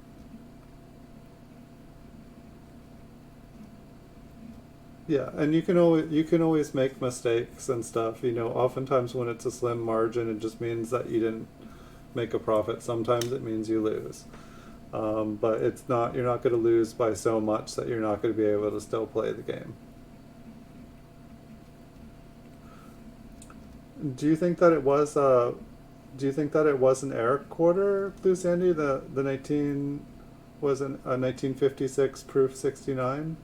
Yeah, and you can always make mistakes and stuff. You know, oftentimes when it's a slim margin, it just means that you didn't make a profit. Sometimes it means you lose. But it's not, you're not going to lose by so much that you're not going to be able to still play the game. Do you think that it was do you think that it was an Eric quarter, Blue Sandy? The 19 was a 1956 proof 69?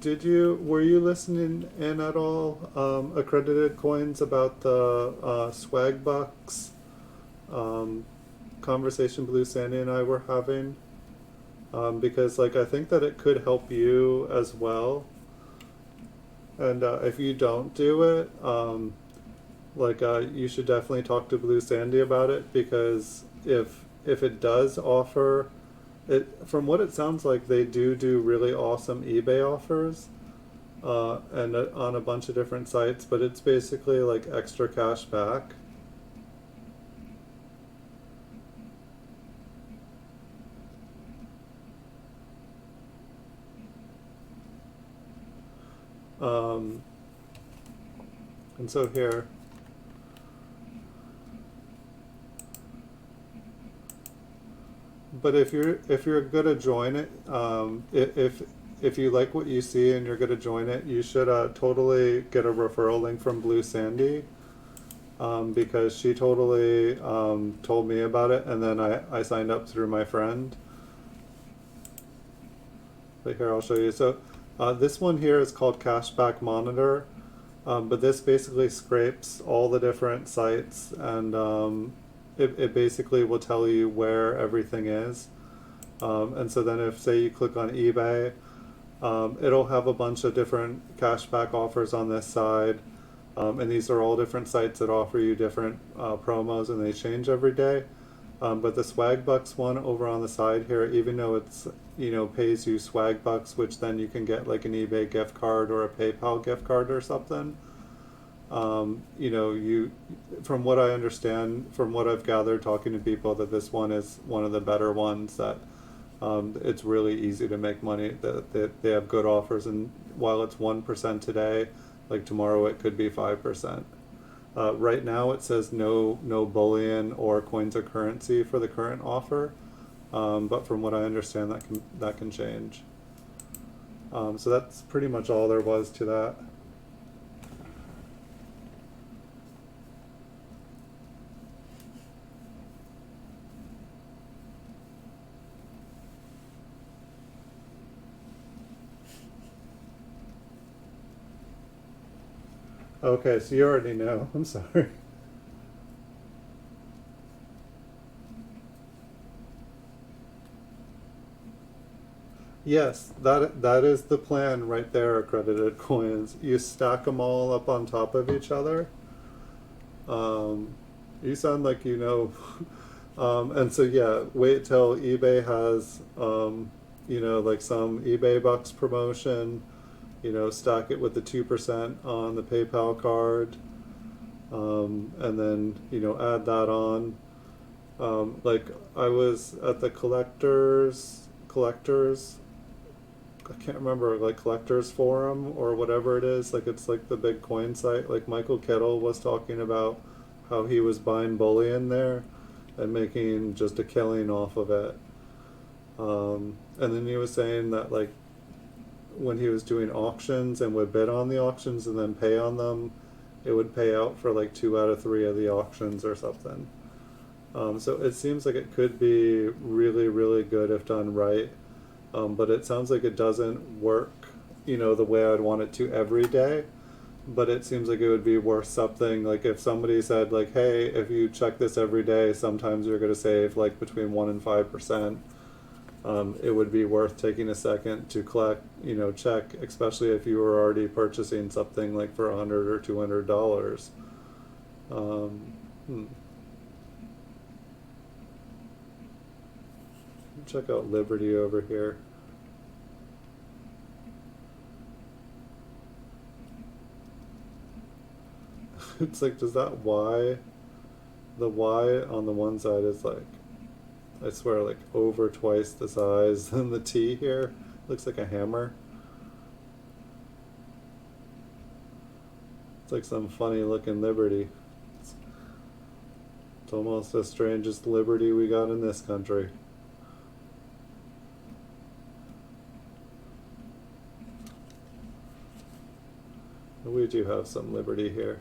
Were you listening in at all, accredited coins, about the swag bucks um, conversation Blue Sandy and I were having? Because like I think that it could help you as well. And if you don't do it, you should definitely talk to Blue Sandy about it, because if it does offer it, from what it sounds like, they do really awesome eBay offers, and on a bunch of different sites, but it's basically like extra cash back. Um, and so here, but if you're gonna join it, if you like what you see and you're gonna join it, you should totally get a referral link from Blue Sandy, because she totally told me about it, and then I signed up through my friend. But here, I'll show you. So this one here is called Cashback Monitor, but this basically scrapes all the different sites, and it basically will tell you where everything is. And so then if, say, you click on eBay, it'll have a bunch of different cashback offers on this side. And these are all different sites that offer you different promos, and they change every day. But the swag bucks one over on the side here, even though it's, you know, pays you swag bucks, which then you can get like an eBay gift card or a PayPal gift card or something. You know, from what I understand, from what I've gathered talking to people, that this one is one of the better ones, that it's really easy to make money, that they have good offers, and while it's 1% today, like tomorrow it could be 5%. Right now it says no bullion or coins or currency for the current offer, but from what I understand, that can change. So that's pretty much all there was to that. Okay, so you already know. I'm sorry. Yes, that is the plan right there, accredited coins. You stack them all up on top of each other. Um, you sound like you know. And so yeah, wait till eBay has, you know, like some eBay bucks promotion. You know, stack it with the 2% on the PayPal card, and then, you know, add that on. Like I was at the collectors, I can't remember, like collectors forum or whatever it is. Like it's like the big coin site. Like Michael Kittle was talking about how he was buying bullion there and making just a killing off of it. And then he was saying that like when he was doing auctions and would bid on the auctions and then pay on them, it would pay out for like 2 out of 3 of the auctions or something. So it seems like it could be really, really good if done right. But it sounds like it doesn't work, you know, the way I'd want it to every day. But it seems like it would be worth something. Like if somebody said like, hey, if you check this every day, sometimes you're going to save like between 1 and 5%. It would be worth taking a second to check, especially if you were already purchasing something like for $100 or $200. Hmm. check out Liberty over here. It's like, does that Y, the Y on the one side is like, I swear, like over twice the size than the T here. Looks like a hammer. It's like some funny looking Liberty. It's almost the strangest Liberty we got in this country. We do have some Liberty here.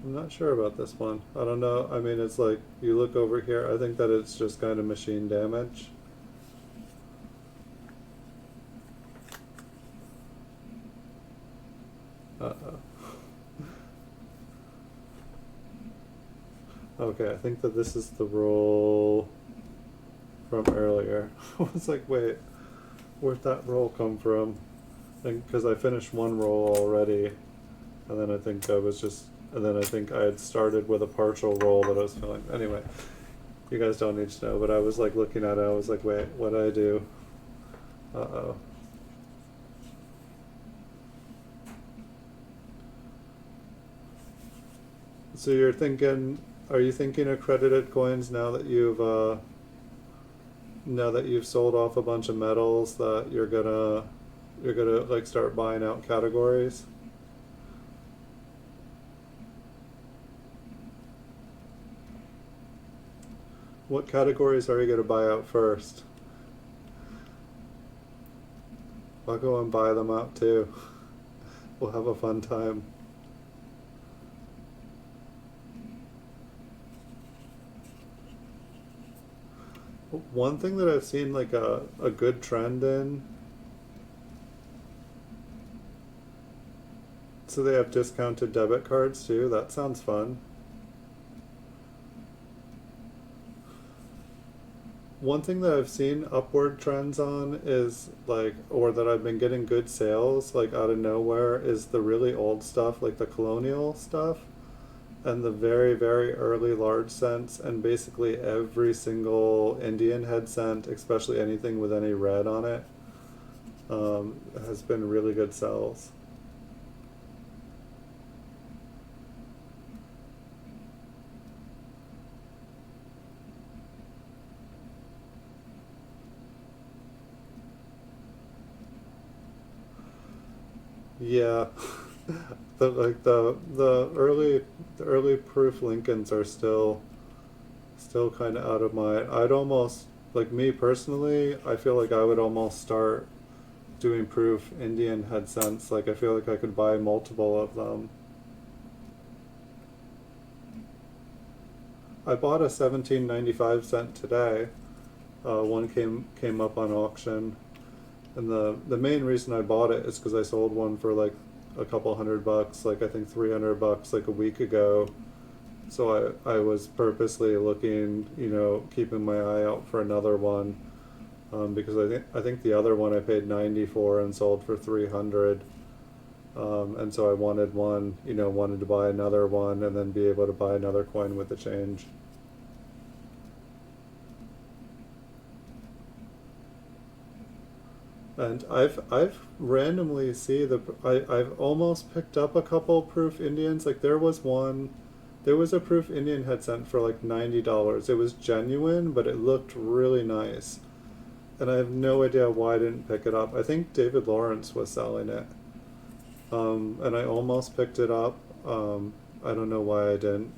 I'm not sure about this one. I don't know. I mean, it's like, you look over here, I think that it's just kind of machine damage. Uh-oh. Okay, I think that this is the roll from earlier. I was like, wait, where'd that roll come from? Because I finished one roll already, and then I think I had started with a partial roll that I was filling. Anyway, you guys don't need to know, but I was like looking at it, I was like, wait, what did I do? Uh-oh. So are you thinking accredited coins now that you've sold off a bunch of metals, that you're gonna like start buying out categories? What categories are you gonna buy out first? I'll go and buy them out too. We'll have a fun time. One thing that I've seen like a good trend in, so they have discounted debit cards too. That sounds fun. One thing that I've seen upward trends on is like, or that I've been getting good sales like out of nowhere, is the really old stuff, like the colonial stuff, and the very, very early large cents, and basically every single Indian head cent, especially anything with any red on it, has been really good sells. Yeah. The early proof Lincolns are still kind of out of my. I'd almost, like, me personally, I feel like I would almost start doing proof Indian head cents. Like, I feel like I could buy multiple of them. I bought a 17.95 today. One came up on auction, and the main reason I bought it is because I sold one for like a couple $100, like I think $300 like a week ago. So I was purposely looking, keeping my eye out for another one, because I think the other one I paid 90 for and sold for 300, and so I wanted wanted to buy another one and then be able to buy another coin with the change. And I've randomly I've almost picked up a couple proof Indians. Like there was a proof Indian head cent for like $90. It was genuine, but it looked really nice. And I have no idea why I didn't pick it up. I think David Lawrence was selling it. And I almost picked it up. I don't know why I didn't.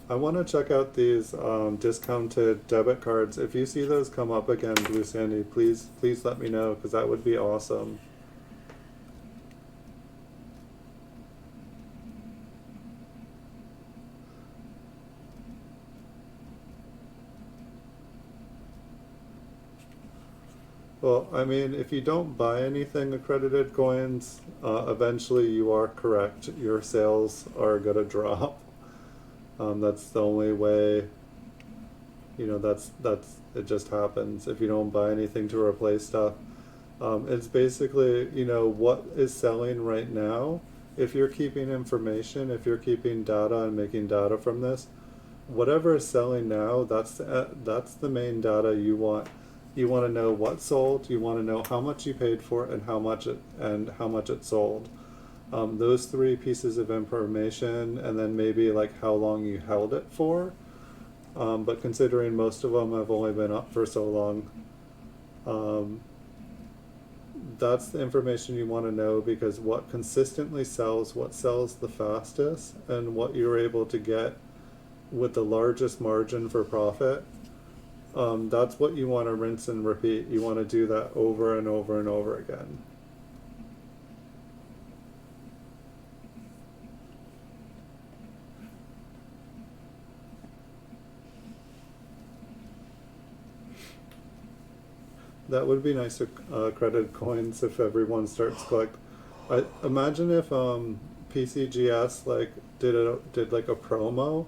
I want to check out these discounted debit cards. If you see those come up again, Blue Sandy, please let me know, because that would be awesome. Well, I mean, if you don't buy anything accredited coins, eventually you are correct. Your sales are going to drop. That's the only way. that's it just happens if you don't buy anything to replace stuff. It's basically, what is selling right now. If you're keeping information, if you're keeping data and making data from this, whatever is selling now, that's the main data you want. You want to know what sold. You want to know how much you paid for it and how much it sold. Those three pieces of information, and then maybe like how long you held it for. But considering most of them have only been up for so long, that's the information you want to know, because what consistently sells, what sells the fastest, and what you're able to get with the largest margin for profit, that's what you want to rinse and repeat. You want to do that over and over and over again. That would be nice to credit coins if everyone starts collect. I imagine if PCGS like did like a promo,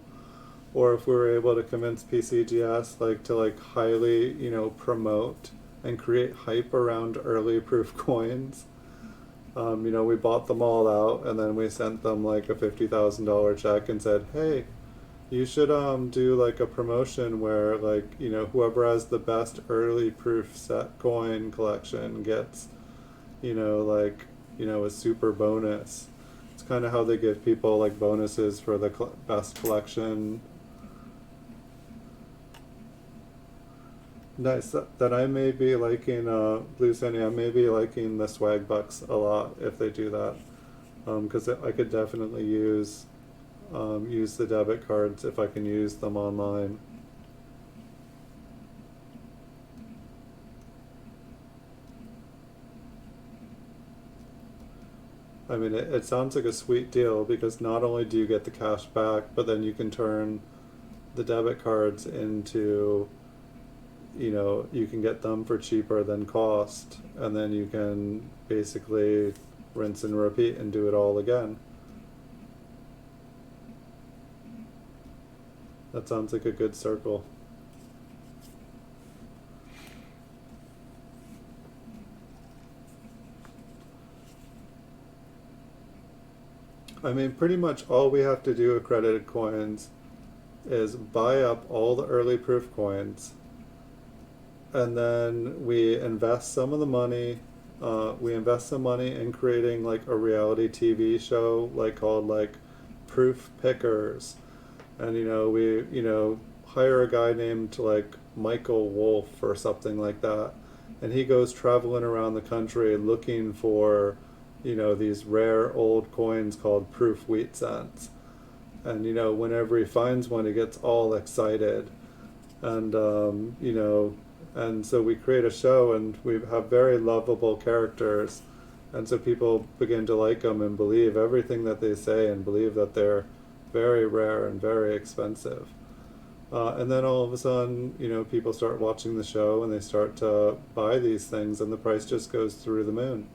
or if we were able to convince PCGS like to like highly promote and create hype around early proof coins. We bought them all out and then we sent them like a $50,000 check and said, hey, you should do like a promotion where like whoever has the best early proof set coin collection gets a super bonus. It's kind of how they give people like bonuses for the best collection. Nice. That I may be liking Blue Sunny. I may be liking the swag bucks a lot if they do that, because I could definitely use the debit cards if I can use them online. I mean, it sounds like a sweet deal, because not only do you get the cash back, but then you can turn the debit cards into, you can get them for cheaper than cost, and then you can basically rinse and repeat and do it all again. That sounds like a good circle. I mean, pretty much all we have to do with credited coins is buy up all the early proof coins, and then we invest some of the money. We invest some money in creating like a reality TV show, like called like Proof Pickers, and we hire a guy named like Michael Wolf or something like that, and he goes traveling around the country looking for these rare old coins called proof wheat cents, and whenever he finds one he gets all excited, and and so we create a show and we have very lovable characters, and so people begin to like them and believe everything that they say and believe that they're very rare and very expensive. And then all of a sudden, people start watching the show and they start to buy these things, and the price just goes through the moon.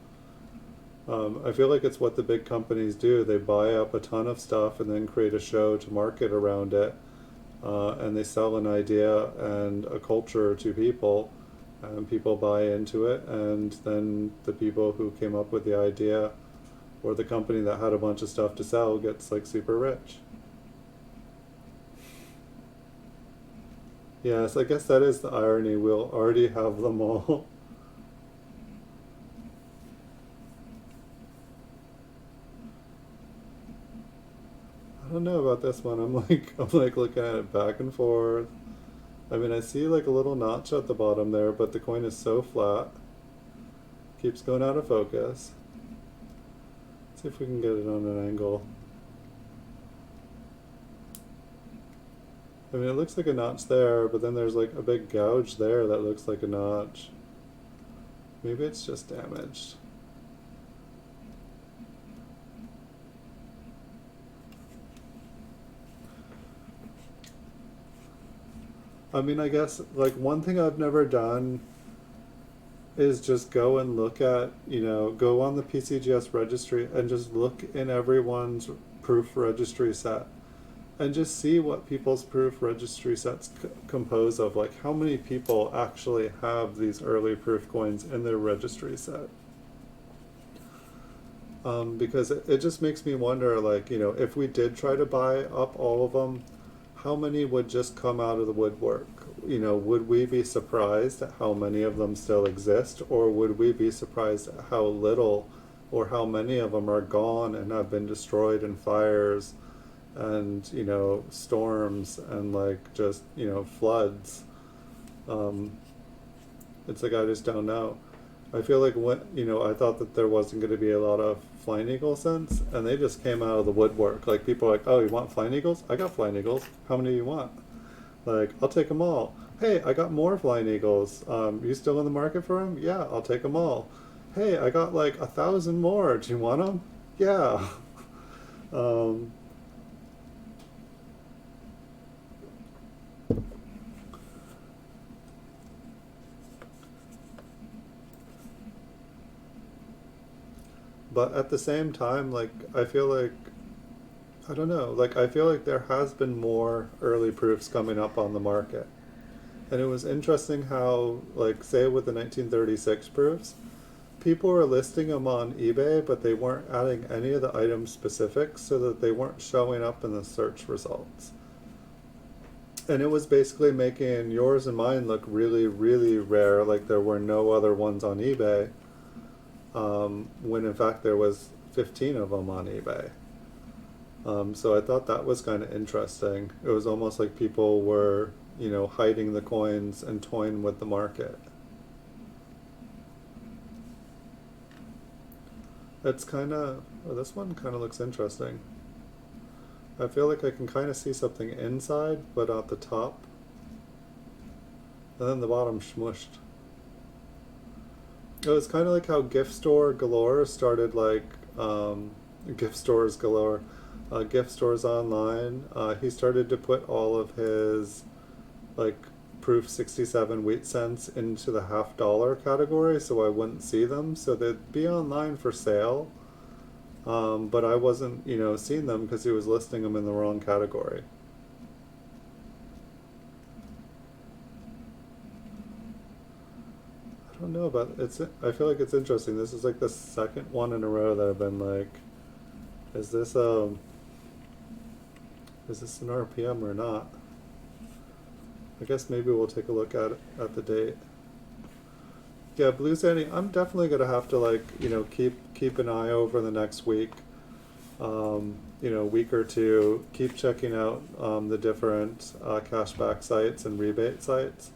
I feel like it's what the big companies do. They buy up a ton of stuff and then create a show to market around it, and they sell an idea and a culture to people, and people buy into it, and then the people who came up with the idea or the company that had a bunch of stuff to sell gets like super rich. Yes, I guess that is the irony. We'll already have them all. I don't know about this one. I'm like looking at it back and forth. I mean, I see like a little notch at the bottom there, but the coin is so flat. Keeps going out of focus. Let's see if we can get it on an angle. I mean, it looks like a notch there, but then there's like a big gouge there that looks like a notch. Maybe it's just damaged. I mean, I guess like one thing I've never done is just go and look at, go on the PCGS registry and just look in everyone's proof registry set and just see what people's proof registry sets compose of. Like, how many people actually have these early proof coins in their registry set? Because it just makes me wonder, like, you know, if we did try to buy up all of them, how many would just come out of the woodwork? You know, would we be surprised at how many of them still exist, or would we be surprised at how little or how many of them are gone and have been destroyed in fires and, you know, storms and, like, just, you know, floods? Um, it's like, I just don't know. I feel like, when, you know, I thought that there wasn't going to be a lot of flying eagle cents, and they just came out of the woodwork. Like, people are like, oh, you want flying eagles? I got flying eagles. How many do you want? Like, I'll take them all. Hey, I got more flying eagles. You still in the market for them? Yeah, I'll take them all. Hey, I got like 1,000 more. Do you want them? Yeah. um, but at the same time, like, I feel like, I don't know, like, I feel like there has been more early proofs coming up on the market. And it was interesting how, like, say with the 1936 proofs, people were listing them on eBay, but they weren't adding any of the item specifics so that they weren't showing up in the search results. And it was basically making yours and mine look really, really rare, like there were no other ones on eBay, when in fact there was 15 of them on eBay. So I thought that was kind of interesting. It was almost like people were, you know, hiding the coins and toying with the market. It's kind of, oh, this one kind of looks interesting. I feel like I can kind of see something inside, but at the top. And then the bottom smushed. It was kind of like how Gift Store Galore started, like, gift stores galore, gift stores online. He started to put all of his, like, proof 67 wheat cents into the $half category so I wouldn't see them. So they'd be online for sale. But I wasn't, you know, seeing them because he was listing them in the wrong category. I don't know about it's. I feel like it's interesting. This is like the second one in a row that I've been like, is this an RPM or not? I guess maybe we'll take a look at the date. Yeah, Blue Sandy, I'm definitely gonna have to, like, you know, keep an eye over the next week, you know, week or two. Keep checking out the different cashback sites and rebate sites,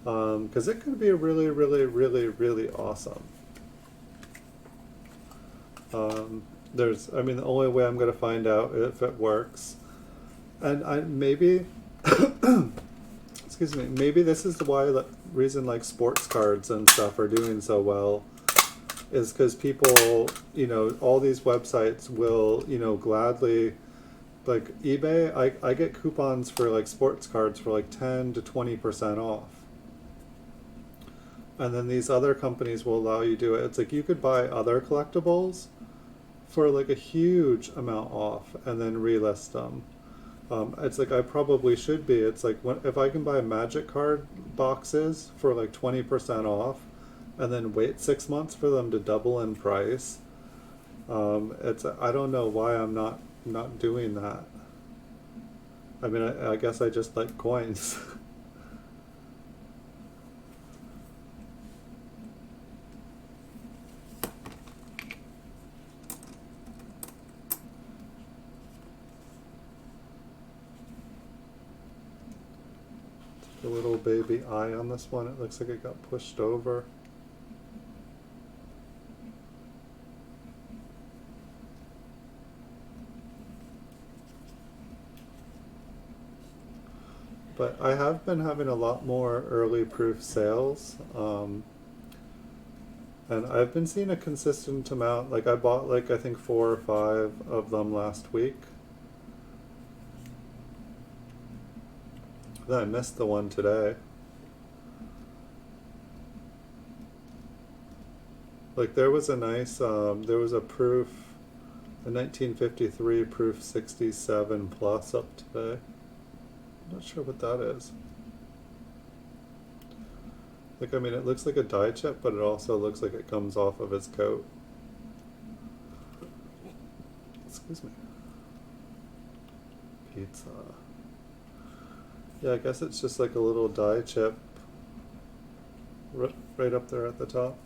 because it could be really, really, really, really awesome. I mean, the only way I'm gonna find out if it works, and I maybe excuse me, maybe this is the reason, like, sports cards and stuff are doing so well, is because people, you know, all these websites will, you know, gladly, like eBay, I get coupons for, like, sports cards for like 10 to 20% off. And then these other companies will allow you to do it. It's like you could buy other collectibles for like a huge amount off and then relist them. It's like I probably should be. It's like, if I can buy magic card boxes for like 20% off and then wait 6 months for them to double in price. I don't know why I'm not doing that. I mean, I guess I just like coins. The little baby eye on this one, it looks like it got pushed over. But I have been having a lot more early proof sales, and I've been seeing a consistent amount. Like, I bought, like, I think 4 or 5 of them last week. Then I missed the one today. Like, there was a nice, there was a proof, A 1953 proof 67 plus up today. I'm not sure what that is. Like, I mean, it looks like a die chip, but it also looks like it comes off of his coat. Excuse me. Pizza. Yeah, I guess it's just like a little die chip right up there at the top.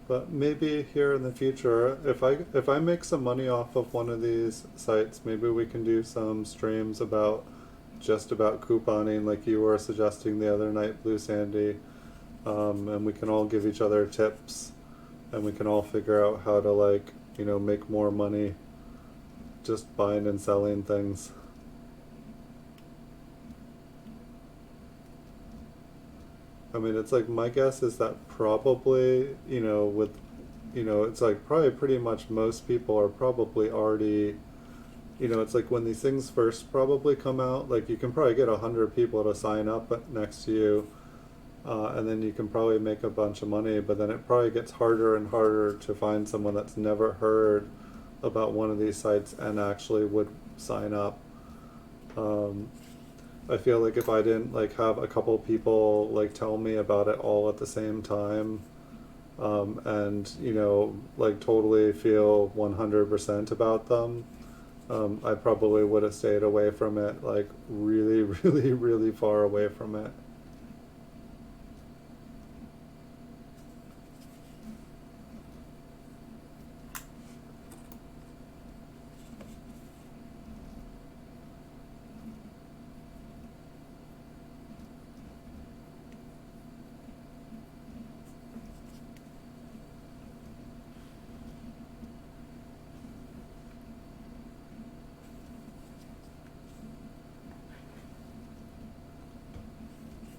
But maybe here in the future, if I make some money off of one of these sites, maybe we can do some streams about just about couponing, like you were suggesting the other night, Blue Sandy, and we can all give each other tips, and we can all figure out how to, like, you know, make more money just buying and selling things. I mean, it's like, my guess is that probably, you know, with, you know, it's like probably pretty much most people are probably already, you know, it's like when these things first probably come out, like you can probably get 100 people to sign up next to you, and then you can probably make a bunch of money, but then it probably gets harder and harder to find someone that's never heard about one of these sites and actually would sign up. I feel like if I didn't like have a couple people like tell me about it all at the same time, and you know, like totally feel 100% about them, I probably would have stayed away from it, like really, really, really far away from it.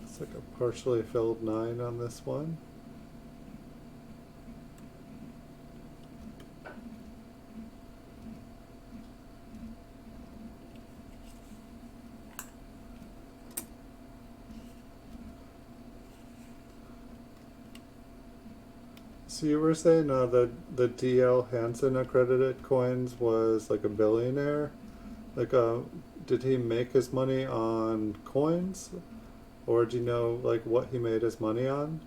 It's like a partially filled 9 on this one. So you were saying the DL Hansen accredited coins was like a billionaire? Like, did he make his money on coins? Or do you know like what he made his money on?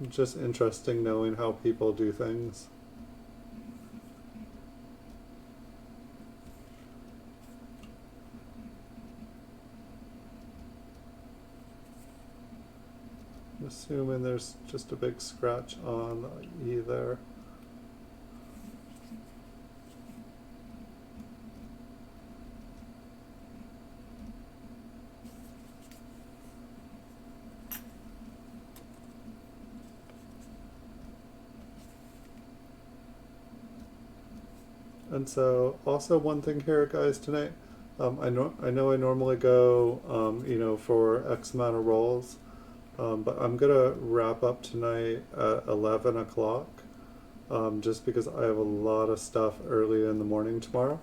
Just interesting knowing how people do things. I'm assuming there's just a big scratch on the E there. And so, also one thing here, guys, tonight, I know I normally go, you know, for X amount of rolls, but I'm gonna wrap up tonight at 11 o'clock, just because I have a lot of stuff early in the morning tomorrow.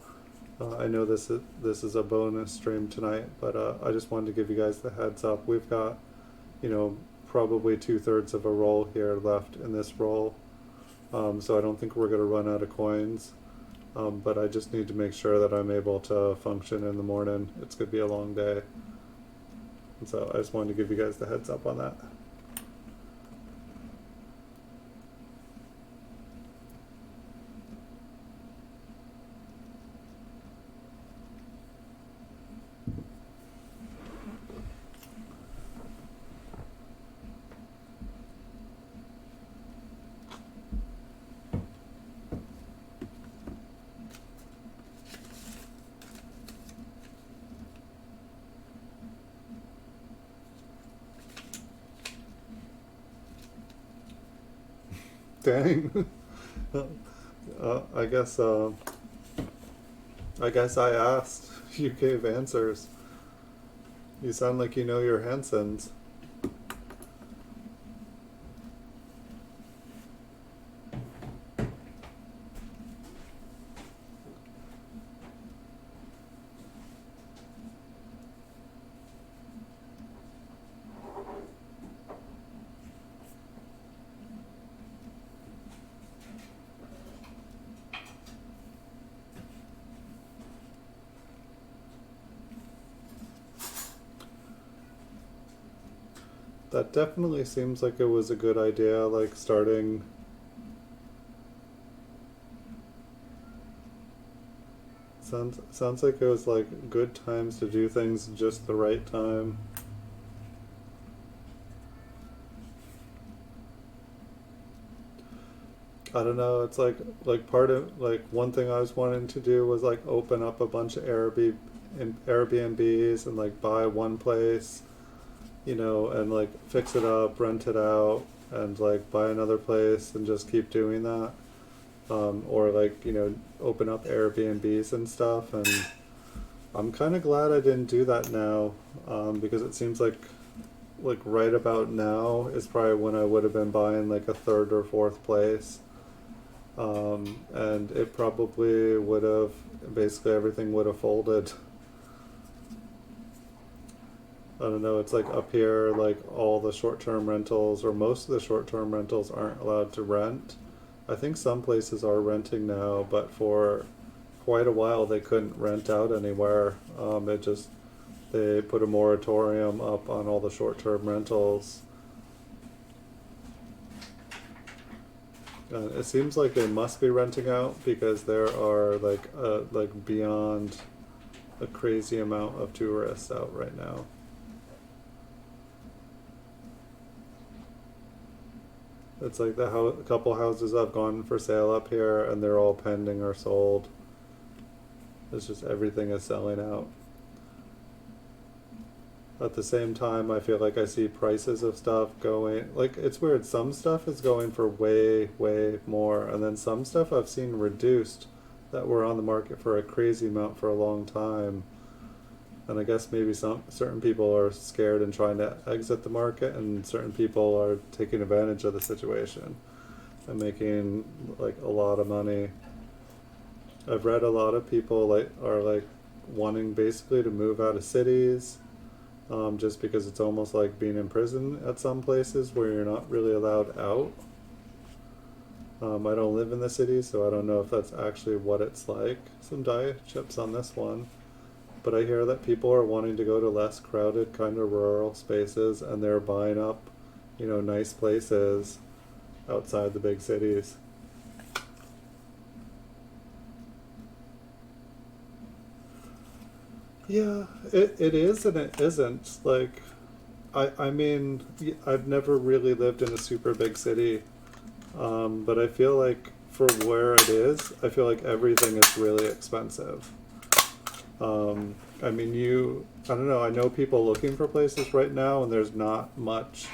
I know this is a bonus stream tonight, but I just wanted to give you guys the heads up. We've got, you know, probably 2/3 of a roll here left in this roll, so I don't think we're gonna run out of coins. But I just need to make sure that I'm able to function in the morning. It's going to be a long day. And so I just wanted to give you guys the heads up on that. Dang. I guess I asked. You gave answers. You sound like you know your Hansons. That definitely seems like it was a good idea, like starting. Sounds like it was like good times to do things just the right time. I don't know, it's like part of like one thing I was wanting to do was like open up a bunch of Airbnbs and like buy one place, and like fix it up, rent it out, and like buy another place and just keep doing that. Or like, open up Airbnbs and stuff. And I'm kind of glad I didn't do that now, because it seems like right about now is probably when I would have been buying like a third or fourth place. And it probably would have, basically everything would have folded. I don't know, it's like up here, like all the short-term rentals, or most of the short-term rentals aren't allowed to rent. I think some places are renting now, but for quite a while they couldn't rent out anywhere. They put a moratorium up on all the short-term rentals. It seems like they must be renting out because there are like beyond a crazy amount of tourists out right now. It's like a couple houses have gone for sale up here, and they're all pending or sold. It's just everything is selling out. At the same time, I feel like I see prices of stuff going, like, it's weird. Some stuff is going for way, way more, and then some stuff I've seen reduced that were on the market for a crazy amount for a long time. And I guess maybe some certain people are scared and trying to exit the market, and certain people are taking advantage of the situation and making like a lot of money. I've read a lot of people are wanting basically to move out of cities, just because it's almost like being in prison at some places where you're not really allowed out. I don't live in the city, so I don't know if that's actually what it's like. Some diet chips on this one. But I hear that people are wanting to go to less crowded kind of rural spaces, and they're buying up, nice places outside the big cities. Yeah, it is and it isn't. Like, I mean, I've never really lived in a super big city, but I feel like for where it is, I feel like everything is really expensive. I mean, I don't know, I know people looking for places right now, and there's not much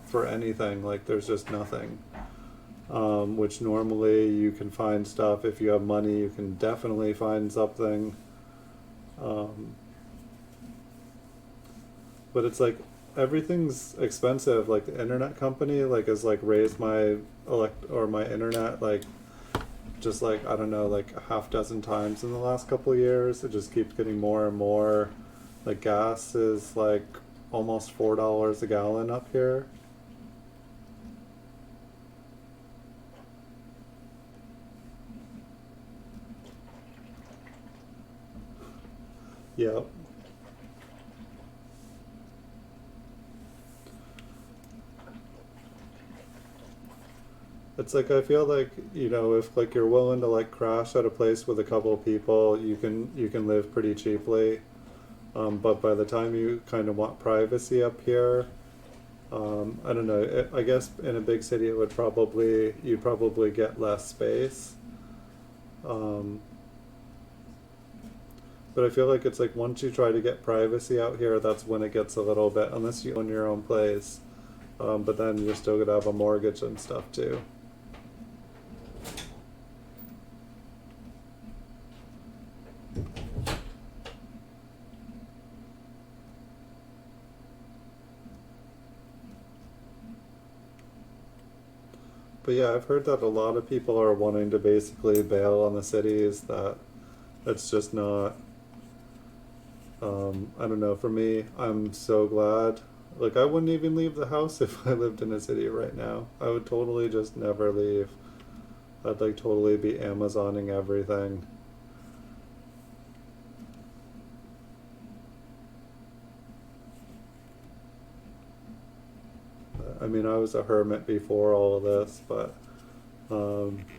for anything. Like, there's just nothing. Which normally you can find stuff. If you have money, you can definitely find something. Um, but it's like everything's expensive. Like the internet company, like has like raised my my internet like just like I don't know like a half dozen times in the last couple of years. It just keeps getting more and more. Like gas is like almost $4 a gallon up here. Yep. It's like I feel like if like you're willing to like crash at a place with a couple of people, you can live pretty cheaply. But by the time you kind of want privacy up here, I don't know. I guess in a big city, you'd probably get less space. Um, but I feel like it's like once you try to get privacy out here, that's when it gets a little bit, unless you own your own place. But then you're still gonna have a mortgage and stuff too. But yeah, I've heard that a lot of people are wanting to basically bail on the cities, that it's just not, I don't know, for me, I'm so glad. Like, I wouldn't even leave the house if I lived in a city right now. I would totally just never leave. I'd like totally be Amazoning everything. I mean, I was a hermit before all of this, but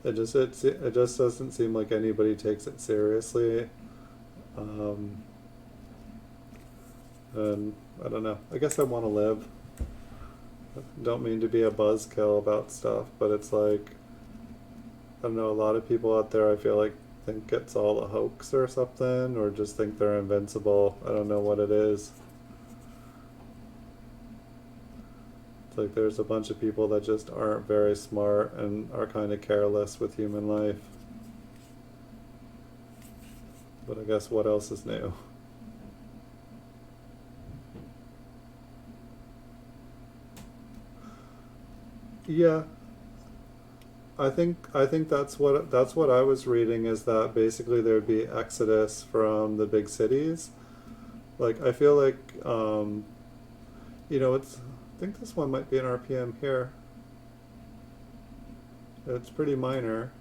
it just doesn't seem like anybody takes it seriously. Um, and I don't know. I guess I want to live. Don't mean to be a buzzkill about stuff, but it's like, I don't know, a lot of people out there I feel like think it's all a hoax or something, or just think they're invincible. I don't know what it is. It's like there's a bunch of people that just aren't very smart and are kind of careless with human life. But I guess what else is new? Yeah, I think that's what I was reading, is that basically there'd be exodus from the big cities. Like I feel like it's, I think this one might be an RPM here. It's pretty minor.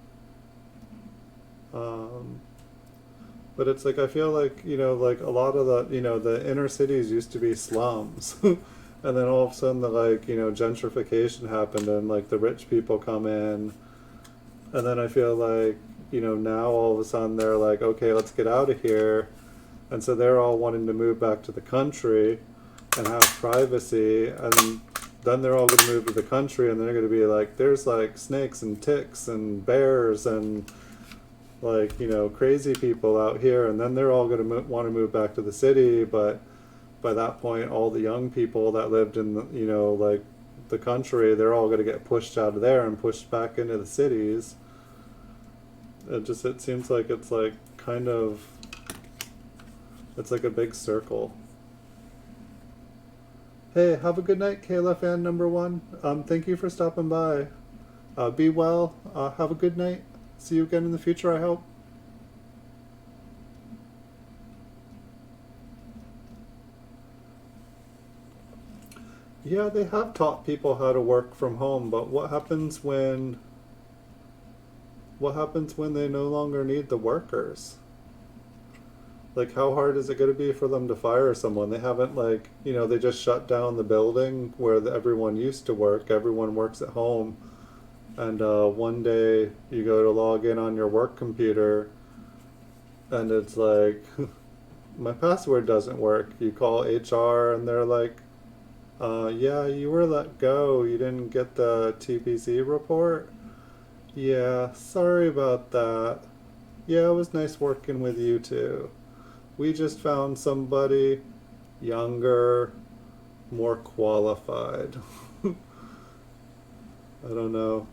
Um, but it's like I feel like, like a lot of the inner cities used to be slums. And then all of a sudden the gentrification happened, and like the rich people come in, and then I feel like, now all of a sudden they're like, okay, let's get out of here. And so they're all wanting to move back to the country and have privacy. And then they're all going to move to the country, and they're going to be like, there's like snakes and ticks and bears and like, crazy people out here. And then they're all going to want to move back to the city. But by that point, all the young people that lived in the, like the country, they're all going to get pushed out of there and pushed back into the cities. It seems like it's like kind of, it's like a big circle. Hey, have a good night, Kayla fan number one. Thank you for stopping by. Be well. Have a good night. See you again in the future, I hope. Yeah, they have taught people how to work from home, but what happens when they no longer need the workers? Like, how hard is it going to be for them to fire someone? They haven't, like, they just shut down the building where everyone used to work. Everyone works at home. And one day you go to log in on your work computer, and it's like, my password doesn't work. You call HR, and they're like, yeah, you were let go. You didn't get the TPC report? Yeah, sorry about that. Yeah, it was nice working with you too. We just found somebody younger, more qualified. I don't know.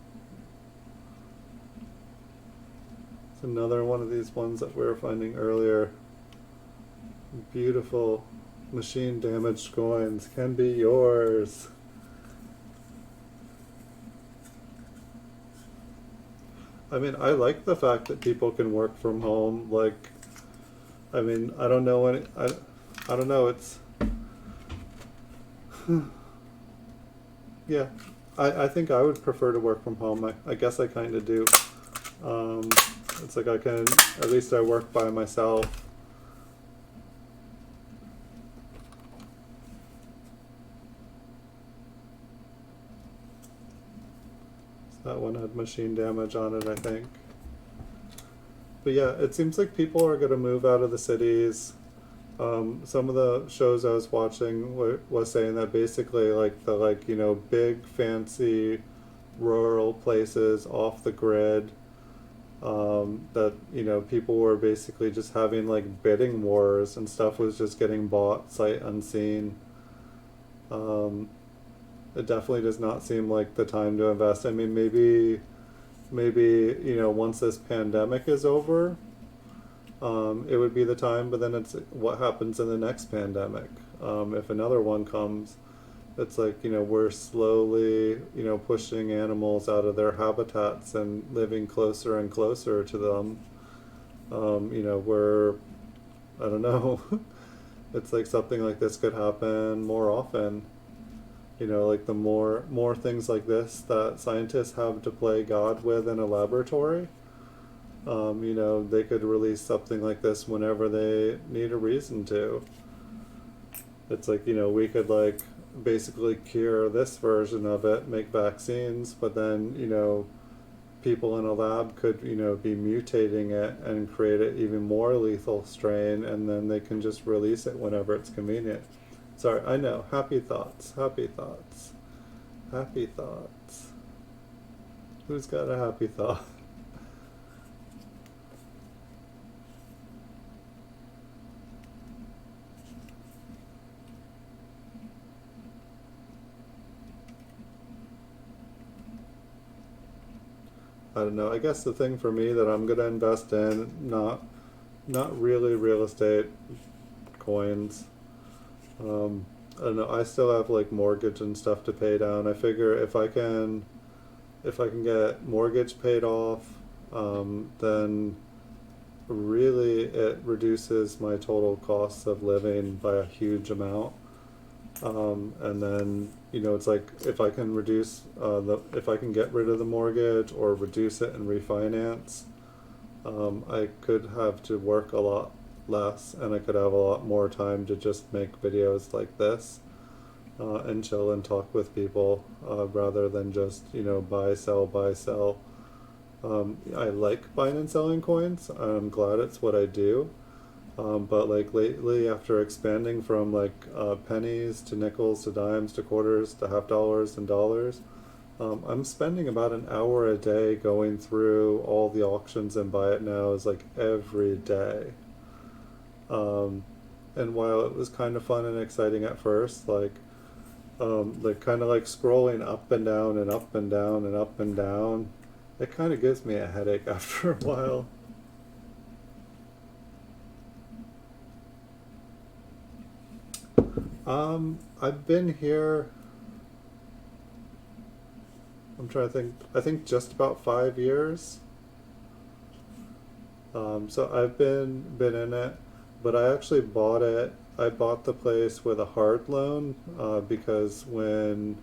It's another one of these ones that we were finding earlier. Beautiful machine damaged coins can be yours. I mean, I like the fact that people can work from home. Like, I mean, I don't know any, I don't know. It's yeah. I think I would prefer to work from home. I guess I kind of do. Um, it's like I can, at least I work by myself. That one had machine damage on it, I think. But yeah, it seems like people are going to move out of the cities. Some of the shows I was watching was saying that basically, like the big fancy rural places off the grid, that people were basically just having like bidding wars, and stuff was just getting bought sight unseen. Um, it definitely does not seem like the time to invest. I mean, maybe once this pandemic is over, it would be the time. But then it's what happens in the next pandemic, if another one comes. It's like, we're slowly, pushing animals out of their habitats and living closer and closer to them. We're, I don't know, it's like something like this could happen more often. Like the more things like this that scientists have to play God with in a laboratory, they could release something like this whenever they need a reason to. It's like, we could like basically cure this version of it, make vaccines, but then, people in a lab could, be mutating it and create an even more lethal strain, and then they can just release it whenever it's convenient. Sorry, I know. Happy thoughts. Happy thoughts. Happy thoughts. Who's got a happy thought? I don't know. I guess the thing for me that I'm gonna invest in, not really real estate, coins. I don't know. I still have like mortgage and stuff to pay down. I figure if I can get mortgage paid off, then really it reduces my total costs of living by a huge amount. And then, it's like if I can if I can get rid of the mortgage or reduce it and refinance, I could have to work a lot less, and I could have a lot more time to just make videos like this, and chill and talk with people, rather than just, buy, sell, buy, sell. I like buying and selling coins. I'm glad it's what I do. But like lately, after expanding from like pennies to nickels to dimes to quarters to half dollars and dollars, I'm spending about an hour a day going through all the auctions and buy it nows like every day. Um, and while it was kind of fun and exciting at first, like kind of like scrolling up and down and up and down and up and down, it kind of gives me a headache after a while. I've been here, I'm trying to think, I think just about 5 years. So I've been in it, but I actually bought it. I bought the place with a hard loan, because when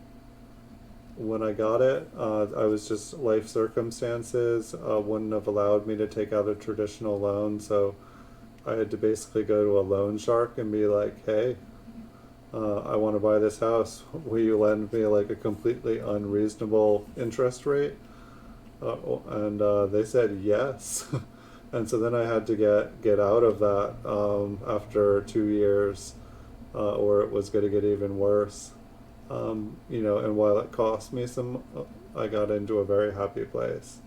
I got it, I was just life circumstances wouldn't have allowed me to take out a traditional loan, so I had to basically go to a loan shark and be like, hey, I want to buy this house. Will you lend me like a completely unreasonable interest rate? And they said yes. And so then I had to get out of that, after 2 years, or it was going to get even worse. And while it cost me some, I got into a very happy place.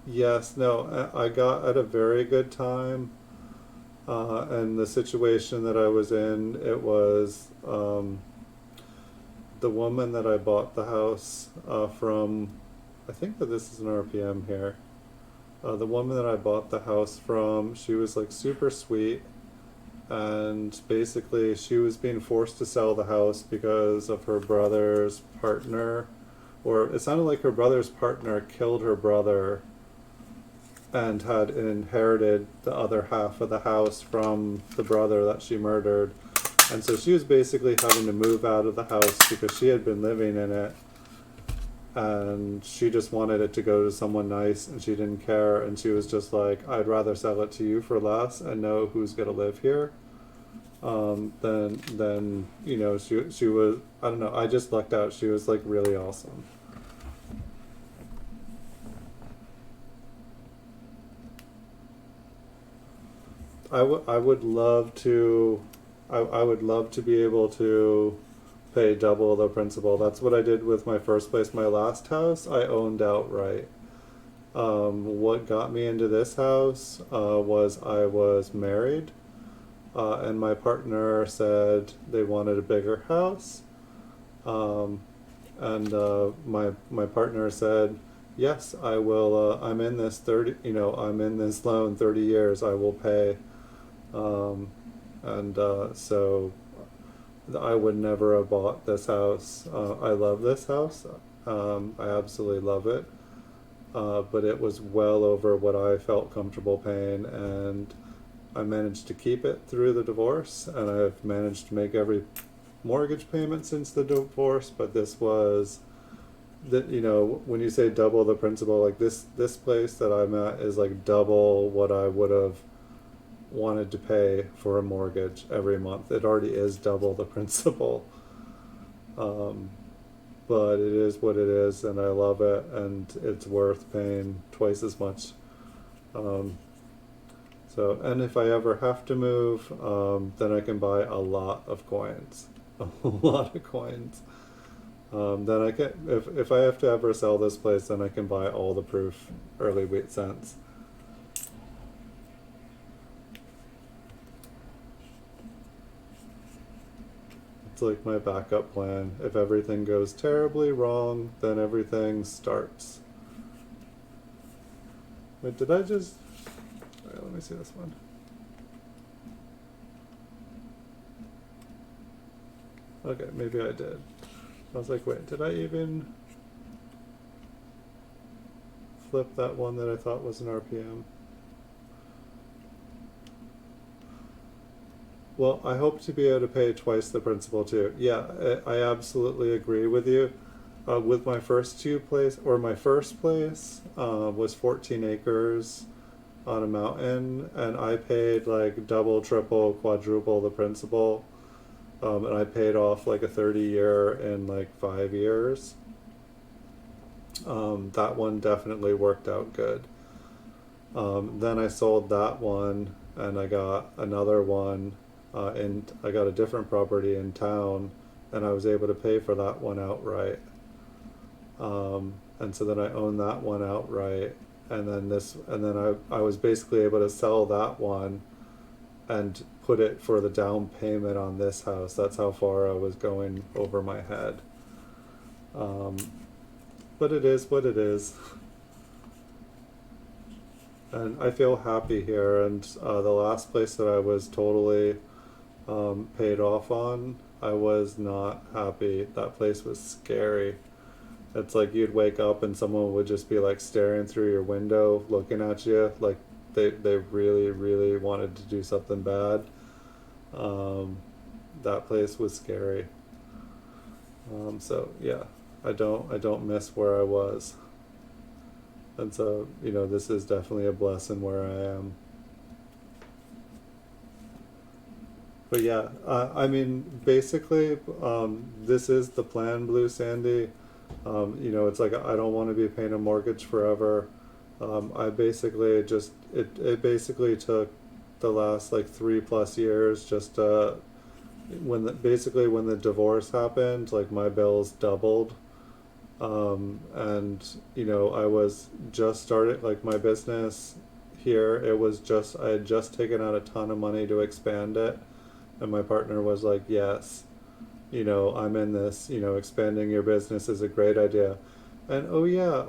Yes, no, I got at a very good time, and the situation that I was in, it was, the woman that I bought the house from. I think that this is an RPM here. The woman that I bought the house from, she was like super sweet, and basically she was being forced to sell the house because of her brother's partner, or it sounded like her brother's partner killed her brother and had inherited the other half of the house from the brother that she murdered. And so she was basically having to move out of the house because she had been living in it, and she just wanted it to go to someone nice, and she didn't care, and she was just like, I'd rather sell it to you for less and know who's going to live here, than she was, I don't know, I just lucked out. She was like really awesome. I would love to, I would love to be able to pay double the principal. That's what I did with my first place. My last house I owned outright. What got me into this house, was I was married, and my partner said they wanted a bigger house, and my partner said, yes, I will, I'm in this 30, I'm in this loan 30 years, I will pay. So I would never have bought this house. I love this house. I absolutely love it. But it was well over what I felt comfortable paying, and I managed to keep it through the divorce, and I've managed to make every mortgage payment since the divorce. But this was that, when you say double the principal, like this place that I'm at is like double what I would have wanted to pay for a mortgage every month. It already is double the principal. But it is what it is, and I love it, and it's worth paying twice as much. And if I ever have to move, then I can buy a lot of coins, a lot of coins. Then I can, if I have to ever sell this place, then I can buy all the proof early wheat cents. It's like my backup plan. If everything goes terribly wrong, then everything starts. Wait, did I just... Alright, let me see this one. Okay, maybe I did. I was like, wait, did I even flip that one that I thought was an RPM? Well, I hope to be able to pay twice the principal too. Yeah, I absolutely agree with you. With my first my first place was 14 acres on a mountain, and I paid like double, triple, quadruple the principal. And I paid off like a 30-year in like 5 years. That one definitely worked out good. Then I sold that one, and I got another one, and I got a different property in town, and I was able to pay for that one outright. And so then I owned that one outright, and then I was basically able to sell that one and put it for the down payment on this house. That's how far I was going over my head. But it is what it is. And I feel happy here, and the last place that I was totally paid off on, I was not happy. That place was scary. It's like you'd wake up and someone would just be like staring through your window looking at you like they really, really wanted to do something bad. That place was scary. So yeah, I don't miss where I was. And so, this is definitely a blessing where I am. But yeah, I mean, basically, this is the plan, Blue Sandy. It's like I don't want to be paying a mortgage forever. I basically it basically took the last like 3+ years just when the divorce happened, like my bills doubled. I was just started like my business here. I had just taken out a ton of money to expand it, and my partner was like, yes, I'm in this, expanding your business is a great idea. And oh yeah,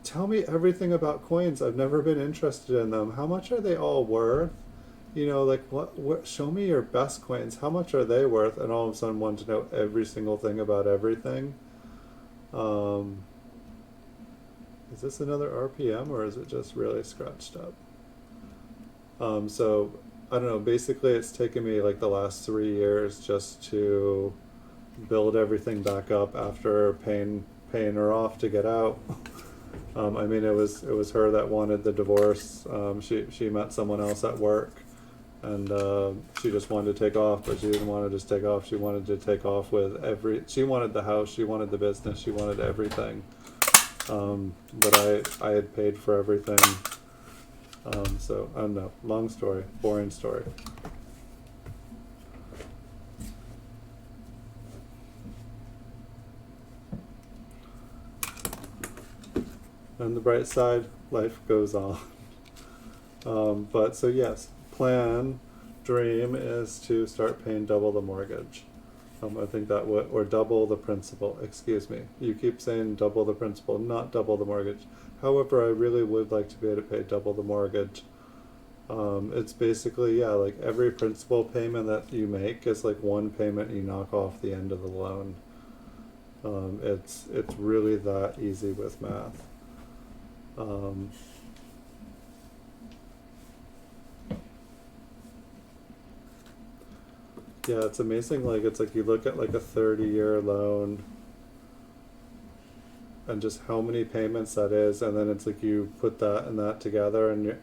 tell me everything about coins. I've never been interested in them. How much are they all worth? Like what show me your best coins. How much are they worth? And all of a sudden wanted to know every single thing about everything. Is this another RPM, or is it just really scratched up? So I don't know, basically it's taken me like the last 3 years just to build everything back up after paying her off to get out. I mean, it was her that wanted the divorce. She met someone else at work, and she just wanted to take off, but she didn't want to just take off. She wanted to take off with she wanted the house, she wanted the business, she wanted everything. But I had paid for everything. So I don't know, long story, boring story. On the bright side, life goes on. But so yes, dream is to start paying double the mortgage. I think that would, or double the principal, excuse me. You keep saying double the principal, not double the mortgage. However, I really would like to be able to pay double the mortgage. It's basically, yeah, like every principal payment that you make is like one payment you knock off the end of the loan. It's really that easy with math. Um, yeah, it's amazing. Like it's like you look at like a 30-year loan and just how many payments that is, and then it's like you put that and that together, and you're,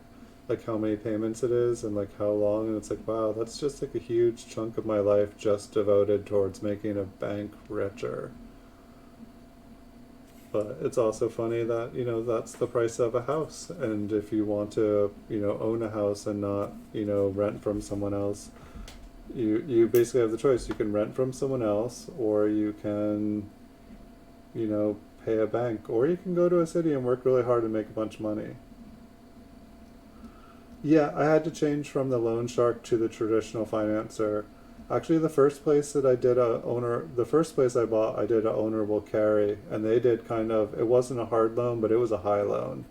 like how many payments it is and like how long, and it's like, wow, that's just like a huge chunk of my life just devoted towards making a bank richer. But it's also funny that, you know, that's the price of a house, and if you want to, you know, own a house and not, you know, rent from someone else, you basically have the choice. You can rent from someone else, or you can, you know, pay a bank, or you can go to a city and work really hard and make a bunch of money. Yeah, I had to change from the loan shark to the traditional financer. Actually, the first place that I did a owner, the first place I bought, I did a owner will carry, and they did kind of, it wasn't a hard loan, but it was a high loan.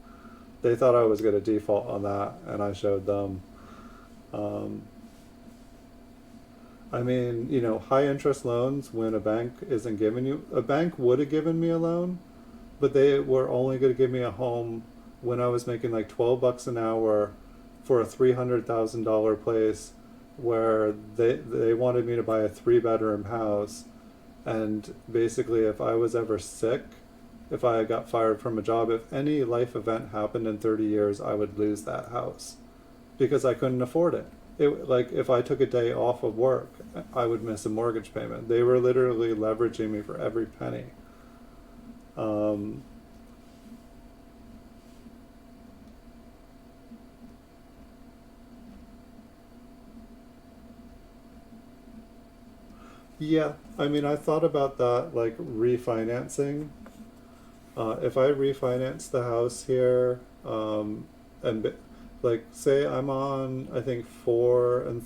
They thought I was going to default on that, and I showed them. Um, I mean, you know, high interest loans, when a bank isn't giving you, a bank would have given me a loan, but they were only going to give me a home when I was making like 12 bucks an hour for a $300,000 place, where they wanted me to buy a 3 bedroom house. And basically, if I was ever sick, if I got fired from a job, if any life event happened in 30 years, I would lose that house because I couldn't afford it. It, like, if I took a day off of work, I would miss a mortgage payment. They were literally leveraging me for every penny. Um, yeah, I mean, I thought about that, like refinancing. If I refinance the house here, and like say I'm on, I think 4 and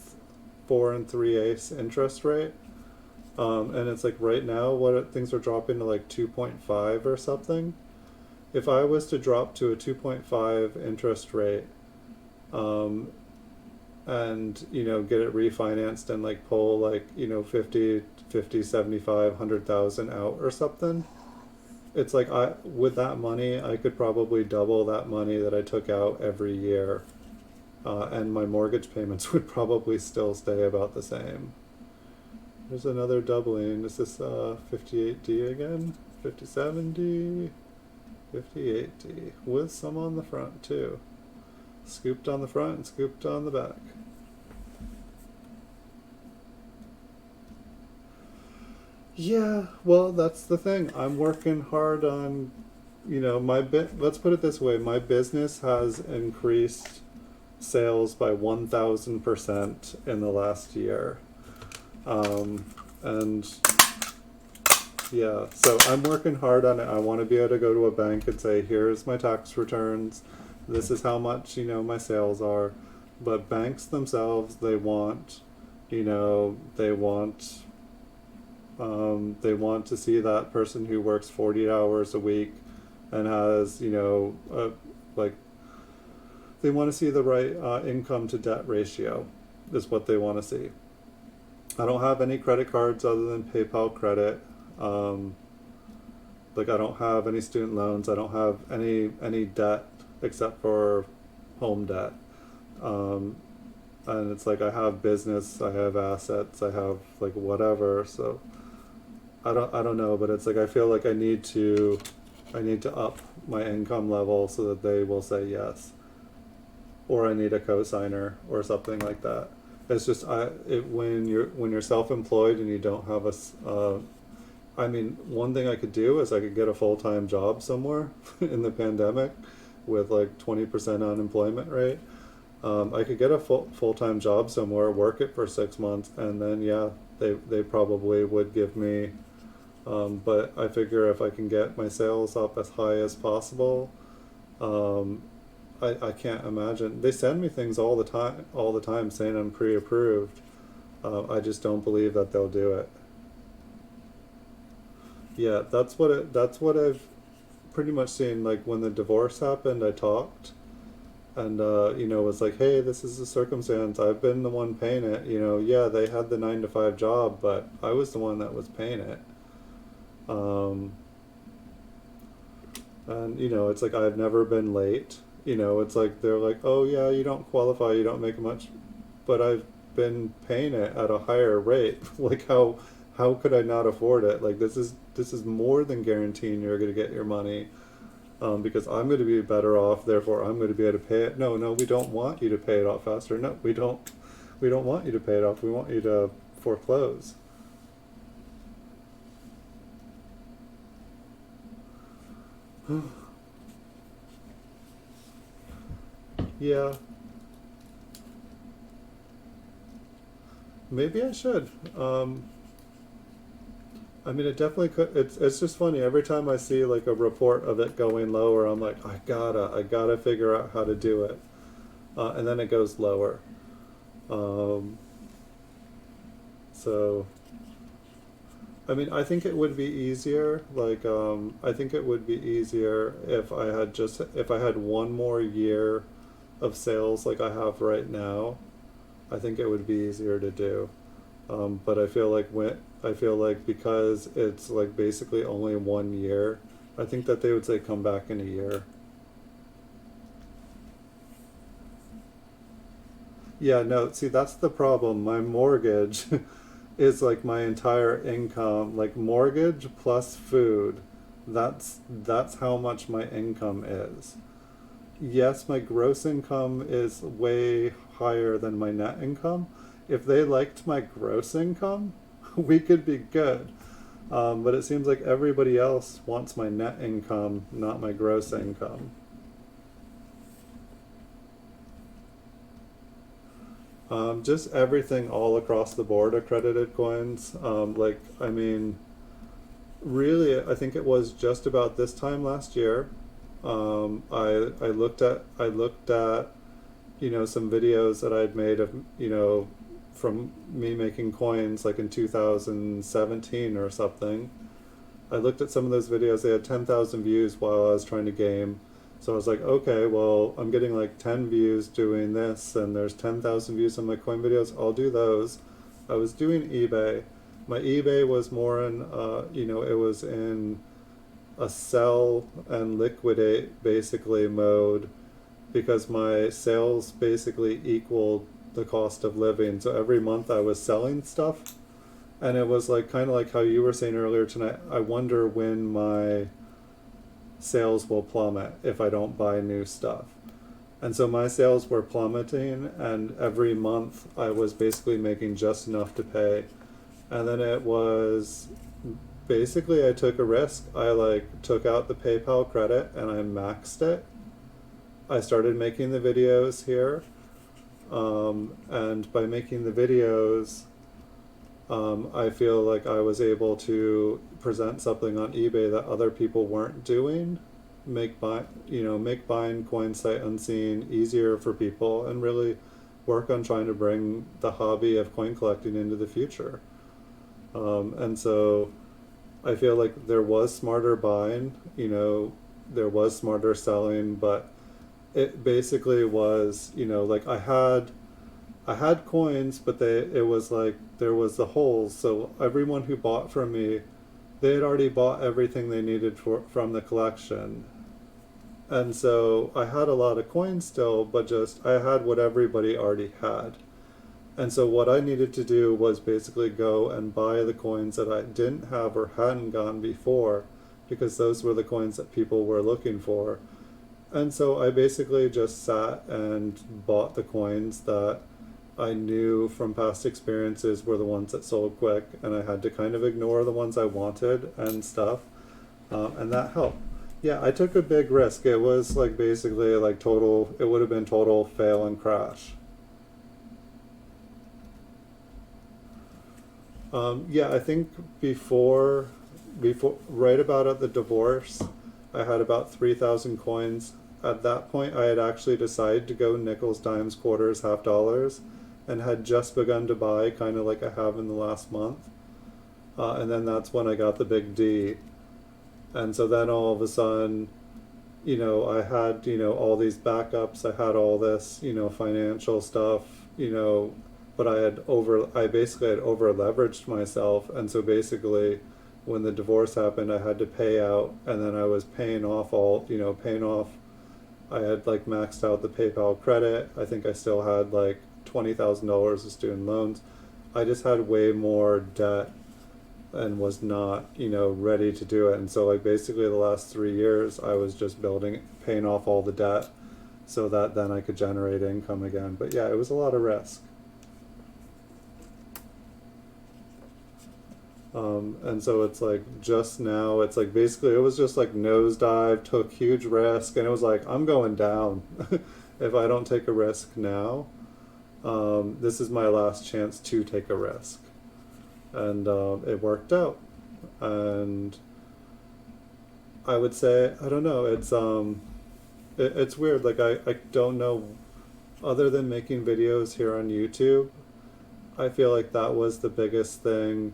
3/8 interest rate, and it's like right now things are dropping to like 2.5 or something. If I was to drop to a 2.5 interest rate, um, and you know get it refinanced and like pull like, you know, 50, 75, 100,000 out or something, it's like I, with that money, I could probably double that money that I took out every year, and my mortgage payments would probably still stay about the same. There's another doubling. Is this 58D again? 57D, 58D, with some on the front too. Scooped on the front and scooped on the back. Yeah, well, that's the thing. I'm working hard on, you know, let's put it this way, my business has increased sales by 1,000% in the last year. Um, and yeah, so I'm working hard on it. I want to be able to go to a bank and say, here's my tax returns. This is how much, you know, my sales are. But banks themselves, they want, you know, they want to see that person who works 40 hours a week and has, you know, like, they want to see the right income to debt ratio, is what they want to see. I don't have any credit cards other than PayPal credit. Um, like I don't have any student loans. I don't have any debt except for home debt. Um, and it's like I have business, I have assets, I have like whatever. So I don't know, but it's like I feel like I need to up my income level so that they will say yes, or I need a cosigner or something like that. It's just when you're self-employed and you don't have I mean, one thing I could do is I could get a full-time job somewhere in the pandemic with like 20% unemployment rate. I could get a full-time job somewhere, work it for 6 months, and then yeah, they probably would give me. But I figure if I can get my sales up as high as possible, um, I can't imagine. They send me things all the time saying I'm pre-approved. I just don't believe that they'll do it. Yeah, that's what I've pretty much seen. Like when the divorce happened, I talked and was like, hey, this is the circumstance. I've been the one paying it. Yeah, they had the 9 to 5 job, but I was the one that was paying it. Um, and it's like I've never been late. It's like they're like, oh yeah, you don't qualify, you don't make much, but I've been paying it at a higher rate. Like how could I not afford it? Like this is more than guaranteeing you're going to get your money. Because I'm going to be better off, therefore I'm going to be able to pay it. No, no, we don't want you to pay it off faster. No, we don't. We don't want you to pay it off. We want you to foreclose. Yeah, maybe I should. I mean, it definitely could. It's just funny. Every time I see like a report of it going lower, I'm like, I gotta figure out how to do it, and then it goes lower. Um, so I mean, I think it would be easier. Like, I think it would be easier if I had one more year of sales like I have right now. I think it would be easier to do. But I feel like because it's like basically only 1 year, I think that they would say come back in a year. Yeah, no, see, that's the problem. My mortgage is like my entire income, like mortgage plus food. That's how much my income is. Yes, my gross income is way higher than my net income. If they liked my gross income, we could be good. But it seems like everybody else wants my net income, not my gross income. Just everything all across the board accredited coins. I mean, really, I think it was just about this time last year. I looked at some videos that I'd made of from me making coins like in 2017 or something. I looked at some of those videos. They had 10,000 views while I was trying to game. So I was like, okay, well, I'm getting like 10 views doing this, and there's 10,000 views on my coin videos. I'll do those. I was doing eBay. My eBay was more in, it was in a sell and liquidate basically mode because my sales basically equaled the cost of living. So every month I was selling stuff, and it was like kind of like how you were saying earlier tonight. I wonder when my sales will plummet if I don't buy new stuff. And so my sales were plummeting, and every month I was basically making just enough to pay. And then it was basically I took a risk. I like took out the PayPal credit and I maxed it. I started making the videos here. And by making the videos, I feel like I was able to present something on eBay that other people weren't doing, make buying coins sight unseen easier for people, and really work on trying to bring the hobby of coin collecting into the future. And so I feel like there was smarter buying, there was smarter selling, but it basically was, like I had coins, but it was like there was the holes. So everyone who bought from me, they had already bought everything they needed from the collection. And so I had a lot of coins still, but just I had what everybody already had. And so what I needed to do was basically go and buy the coins that I didn't have or hadn't gotten before, because those were the coins that people were looking for. And so I basically just sat and bought the coins that I knew from past experiences were the ones that sold quick, and I had to kind of ignore the ones I wanted and stuff, and that helped. Yeah, I took a big risk. It was like basically like total, it would have been total fail and crash. Yeah, I think before, right about at the divorce, I had about 3,000 coins. At that point, I had actually decided to go nickels, dimes, quarters, half dollars, and had just begun to buy, kind of like I have in the last month. And then that's when I got the big D. And so then all of a sudden, I had, all these backups, I had all this, financial stuff, but I basically had over leveraged myself. And so basically, when the divorce happened, I had to pay out, and then I was paying off I had like maxed out the PayPal credit. I think I still had like $20,000 of student loans. I just had way more debt and was not, ready to do it. And so like basically the last 3 years I was just paying off all the debt so that then I could generate income again. But yeah, it was a lot of risk. And so it's like just now, it's like basically it was just like nosedive, took huge risk, and it was like, I'm going down if I don't take a risk now. This is my last chance to take a risk. And it worked out. And I would say, I don't know, it's weird. Like I don't know, other than making videos here on YouTube, I feel like that was the biggest thing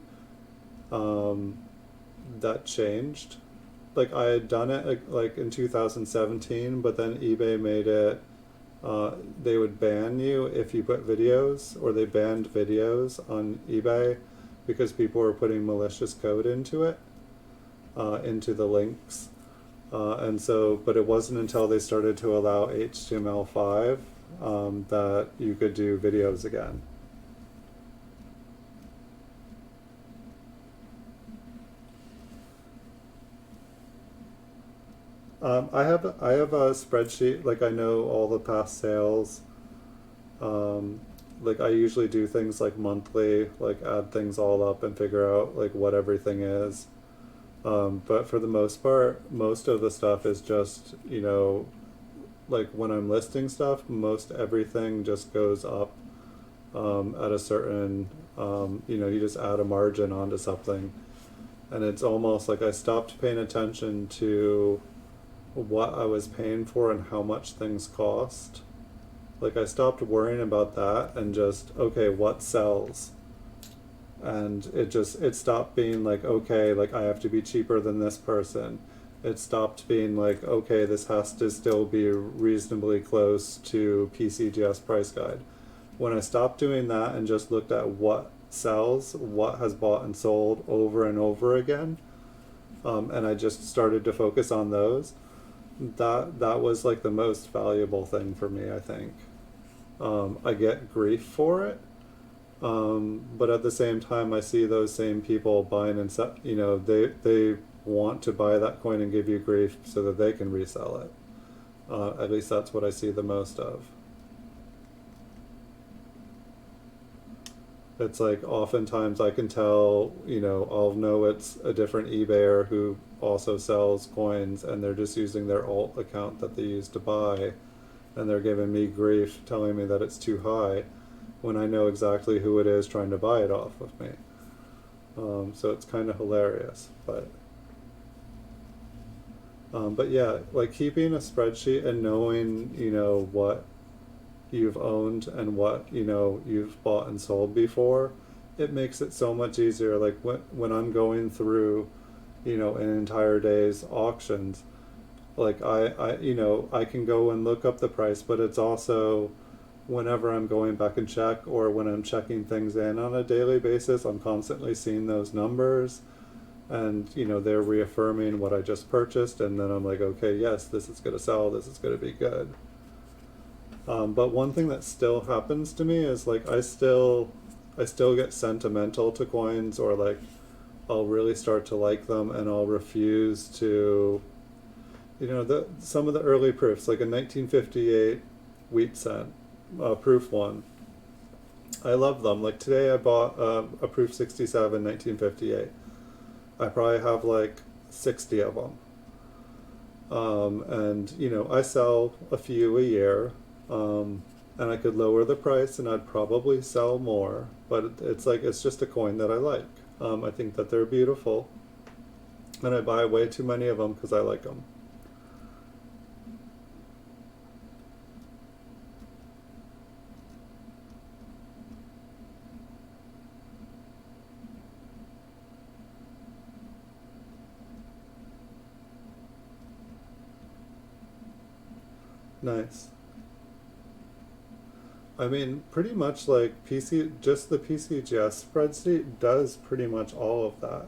that changed. Like I had done it like in 2017, but then eBay made it, they would ban you if you put videos, or they banned videos on eBay because people were putting malicious code into it, into the links. And so, but it wasn't until they started to allow HTML5 that you could do videos again. I have a spreadsheet, like I know all the past sales. Like I usually do things like monthly, like add things all up and figure out like what everything is. But for the most part, most of the stuff is just, like when I'm listing stuff, most everything just goes up at a certain, you just add a margin onto something. And it's almost like I stopped paying attention to what I was paying for and how much things cost. Like I stopped worrying about that and just, okay, what sells? And it stopped being like, okay, like I have to be cheaper than this person. It stopped being like, okay, this has to still be reasonably close to PCGS price guide. When I stopped doing that and just looked at what sells, what has bought and sold over and over again, and I just started to focus on those, that was like the most valuable thing for me, I think. I get grief for it, but at the same time, I see those same people buying and they want to buy that coin and give you grief so that they can resell it. At least that's what I see the most of. It's like oftentimes I can tell, I'll know it's a different eBayer who also sells coins, and they're just using their alt account that they used to buy, and they're giving me grief telling me that it's too high when I know exactly who it is trying to buy it off of me. So it's kind of hilarious, but yeah, like keeping a spreadsheet and knowing, what you've owned and what, you've bought and sold before, it makes it so much easier. Like when I'm going through, an entire day's auctions, like I can go and look up the price, but it's also whenever I'm going back and check, or when I'm checking things in on a daily basis, I'm constantly seeing those numbers, and they're reaffirming what I just purchased, and then I'm like, okay, yes, this is going to sell, this is going to be good. But one thing that still happens to me is like I still get sentimental to coins, or like I'll really start to like them, and I'll refuse to, some of the early proofs, like a 1958 wheat cent proof one. I love them. Like today I bought a proof 67 1958. I probably have like 60 of them. And I sell a few a year. And I could lower the price and I'd probably sell more, but it's just a coin that I like. I think that they're beautiful, and I buy way too many of them because I like them. Nice. I mean, pretty much like just the PCGS spreadsheet does pretty much all of that.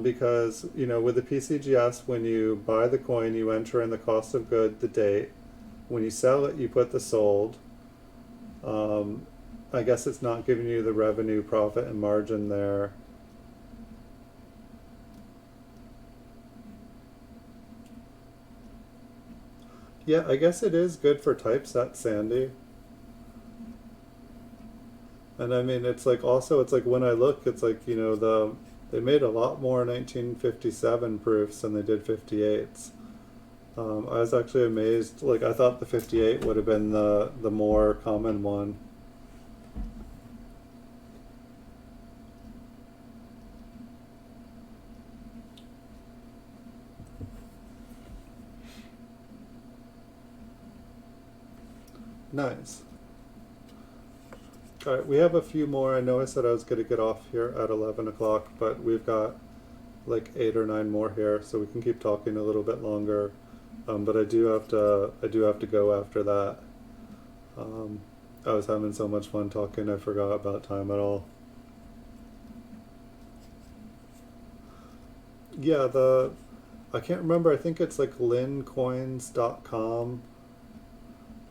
Because, with the PCGS, when you buy the coin, you enter in the cost of good, the date. When you sell it, you put the sold. Um, I guess it's not giving you the revenue, profit, and margin there. Yeah, I guess it is good for typeset, Sandy. And I mean, it's like also, it's like when I look, it's like, they made a lot more 1957 proofs than they did 58s. I was actually amazed. Like, I thought the 58 would have been the more common one. Nice. All right, we have a few more. I know I said I was going to get off here at 11 o'clock, but we've got like 8 or 9 more here, so we can keep talking a little bit longer. But I do have to go after that. Um, I was having so much fun talking, I forgot about time at all. Yeah, I can't remember. I think it's like lincoins.com.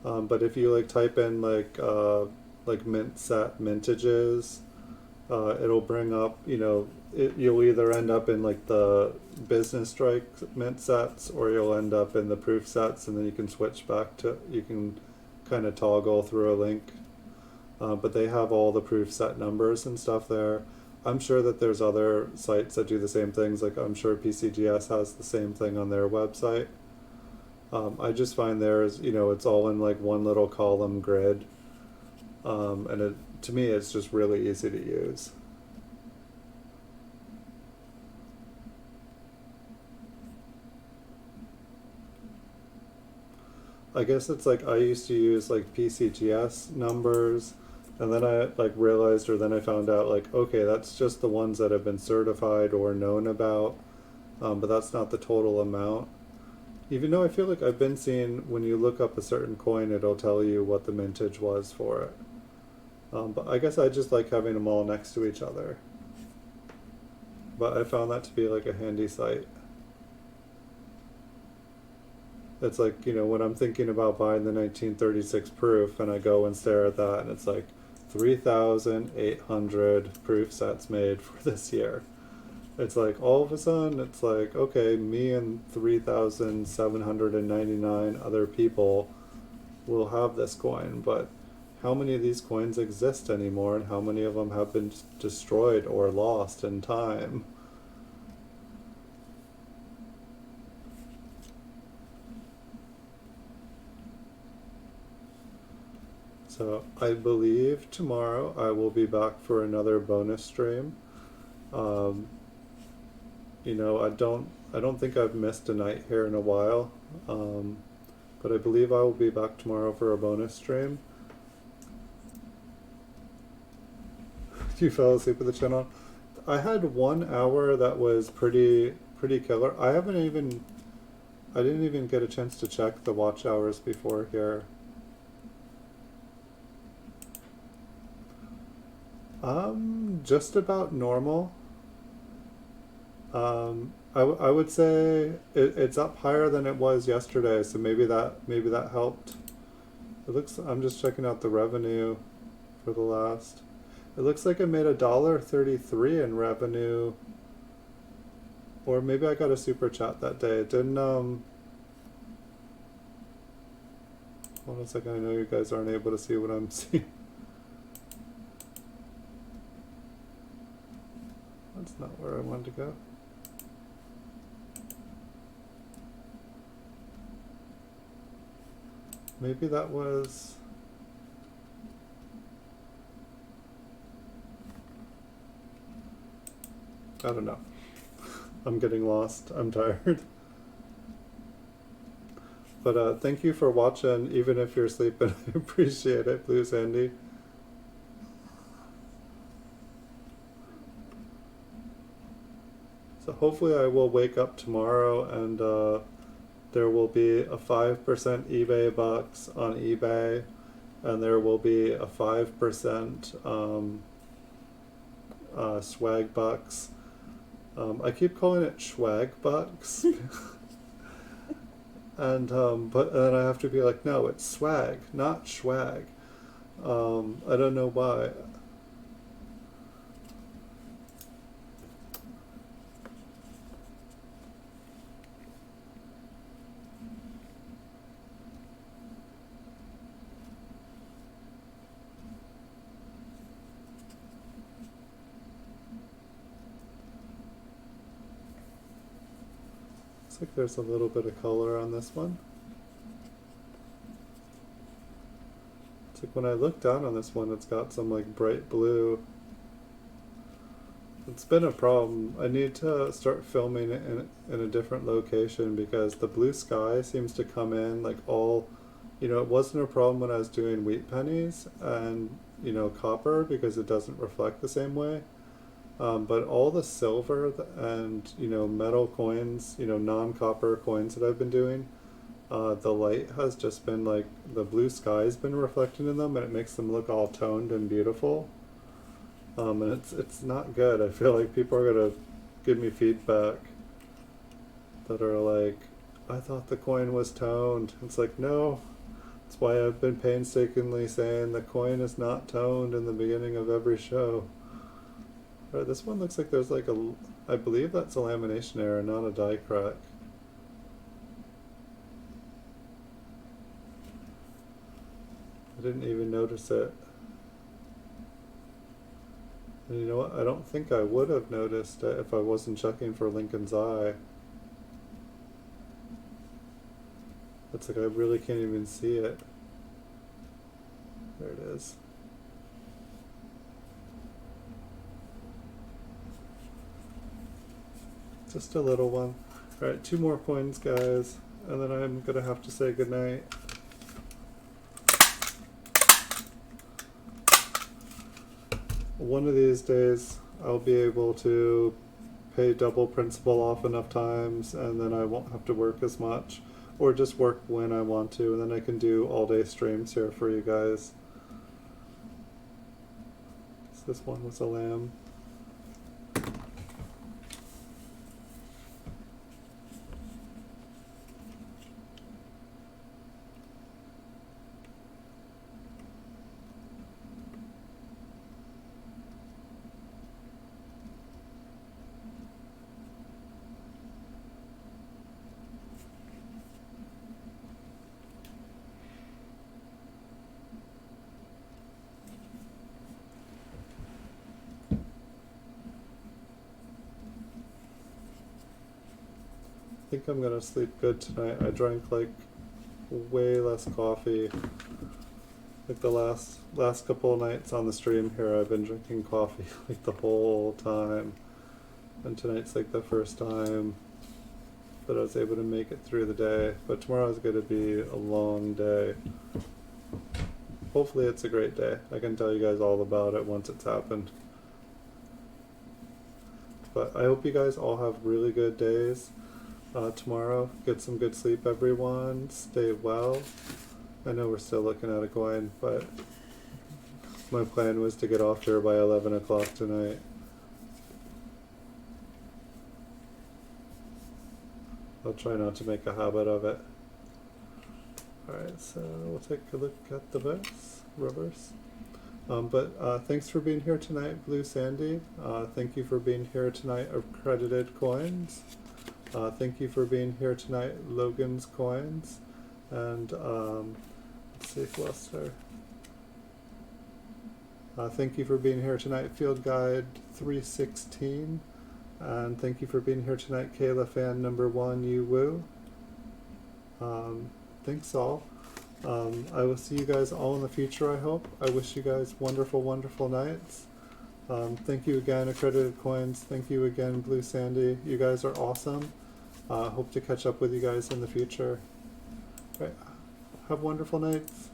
But if you like type in like mint set mintages, it'll bring up, you'll either end up in like the business strike mint sets, or you'll end up in the proof sets, and then you can switch back to, you can kind of toggle through a link. But they have all the proof set numbers and stuff there. I'm sure that there's other sites that do the same things. Like, I'm sure PCGS has the same thing on their website. I just find theirs, it's all in like one little column grid. And to me, it's just really easy to use. I guess it's like I used to use like PCGS numbers, and then I like realized, or then I found out like, okay, that's just the ones that have been certified or known about, but that's not the total amount. Even though I feel like I've been seeing, when you look up a certain coin, it'll tell you what the mintage was for it. But I guess I just like having them all next to each other. But I found that to be like a handy site. It's like, when I'm thinking about buying the 1936 proof, and I go and stare at that, and it's like 3,800 proof sets made for this year. It's like all of a sudden, it's like, okay, me and 3,799 other people will have this coin, but how many of these coins exist anymore, and how many of them have been destroyed or lost in time? So I believe tomorrow I will be back for another bonus stream. Um, I don't think I've missed a night here in a while, but I believe I will be back tomorrow for a bonus stream. You fell asleep with the channel. I had 1 hour that was pretty killer. I didn't even get a chance to check the watch hours before here. Just about normal. I would say it's up higher than it was yesterday, so maybe that helped. I'm just checking out the revenue for the last. It looks like I made $1.33 in revenue, or maybe I got a super chat that day. It didn't. Hold on a second. I know you guys aren't able to see what I'm seeing. That's not where I wanted to go. Maybe that was. I don't know. I'm getting lost. I'm tired. But thank you for watching, even if you're sleeping. I appreciate it, Blue Sandy. So hopefully I will wake up tomorrow and there will be a 5% eBay bucks on eBay, and there will be a 5% swag bucks. I keep calling it swag bucks. And but then I have to be like, no, it's swag, not swag. I don't know why. Looks like there's a little bit of color on this one. It's like when I look down on this one, it's got some like bright blue. It's been a problem. I need to start filming it in a different location because the blue sky seems to come in like all, you know, it wasn't a problem when I was doing wheat pennies and, you know, copper because it doesn't reflect the same way. But all the silver and, you know, metal coins, you know, non-copper coins that I've been doing, the light has just been like, the blue sky's been reflected in them and it makes them look all toned and beautiful. And it's not good. I feel like people are gonna give me feedback that are like, I thought the coin was toned. It's like, no. That's why I've been painstakingly saying the coin is not toned in the beginning of every show. Alright, this one looks like there's like I believe that's a lamination error, not a die crack. I didn't even notice it. And you know what? I don't think I would have noticed it if I wasn't checking for Lincoln's eye. It's like I really can't even see it. There it is. Just a little one. Alright, 2 more coins, guys, and then I'm gonna have to say goodnight. One of these days, I'll be able to pay double principal off enough times, and then I won't have to work as much, or just work when I want to, and then I can do all-day streams here for you guys. So this one was a lamb. I think I'm gonna sleep good tonight. I drank like way less coffee. Like the last couple of nights on the stream here, I've been drinking coffee like the whole time. And tonight's like the first time that I was able to make it through the day. But tomorrow's gonna be a long day. Hopefully it's a great day. I can tell you guys all about it once it's happened. But I hope you guys all have really good days. Tomorrow, get some good sleep, everyone. Stay well. I know we're still looking at a coin, but my plan was to get off here by 11 o'clock tonight. I'll try not to make a habit of it. Alright, so we'll take a look at the reverse. But thanks for being here tonight, Blue Sandy. Thank you for being here tonight, Accredited Coins. Thank you for being here tonight, Logan's Coins. And let's see who else there. Thank you for being here tonight, Field Guide 316. And thank you for being here tonight, Kayla Fan number 1, You Woo. Thanks all. I will see you guys all in the future, I hope. I wish you guys wonderful, wonderful nights. Thank you again, Accredited Coins. Thank you again, Blue Sandy. You guys are awesome. Hope to catch up with you guys in the future. Right. Have wonderful nights.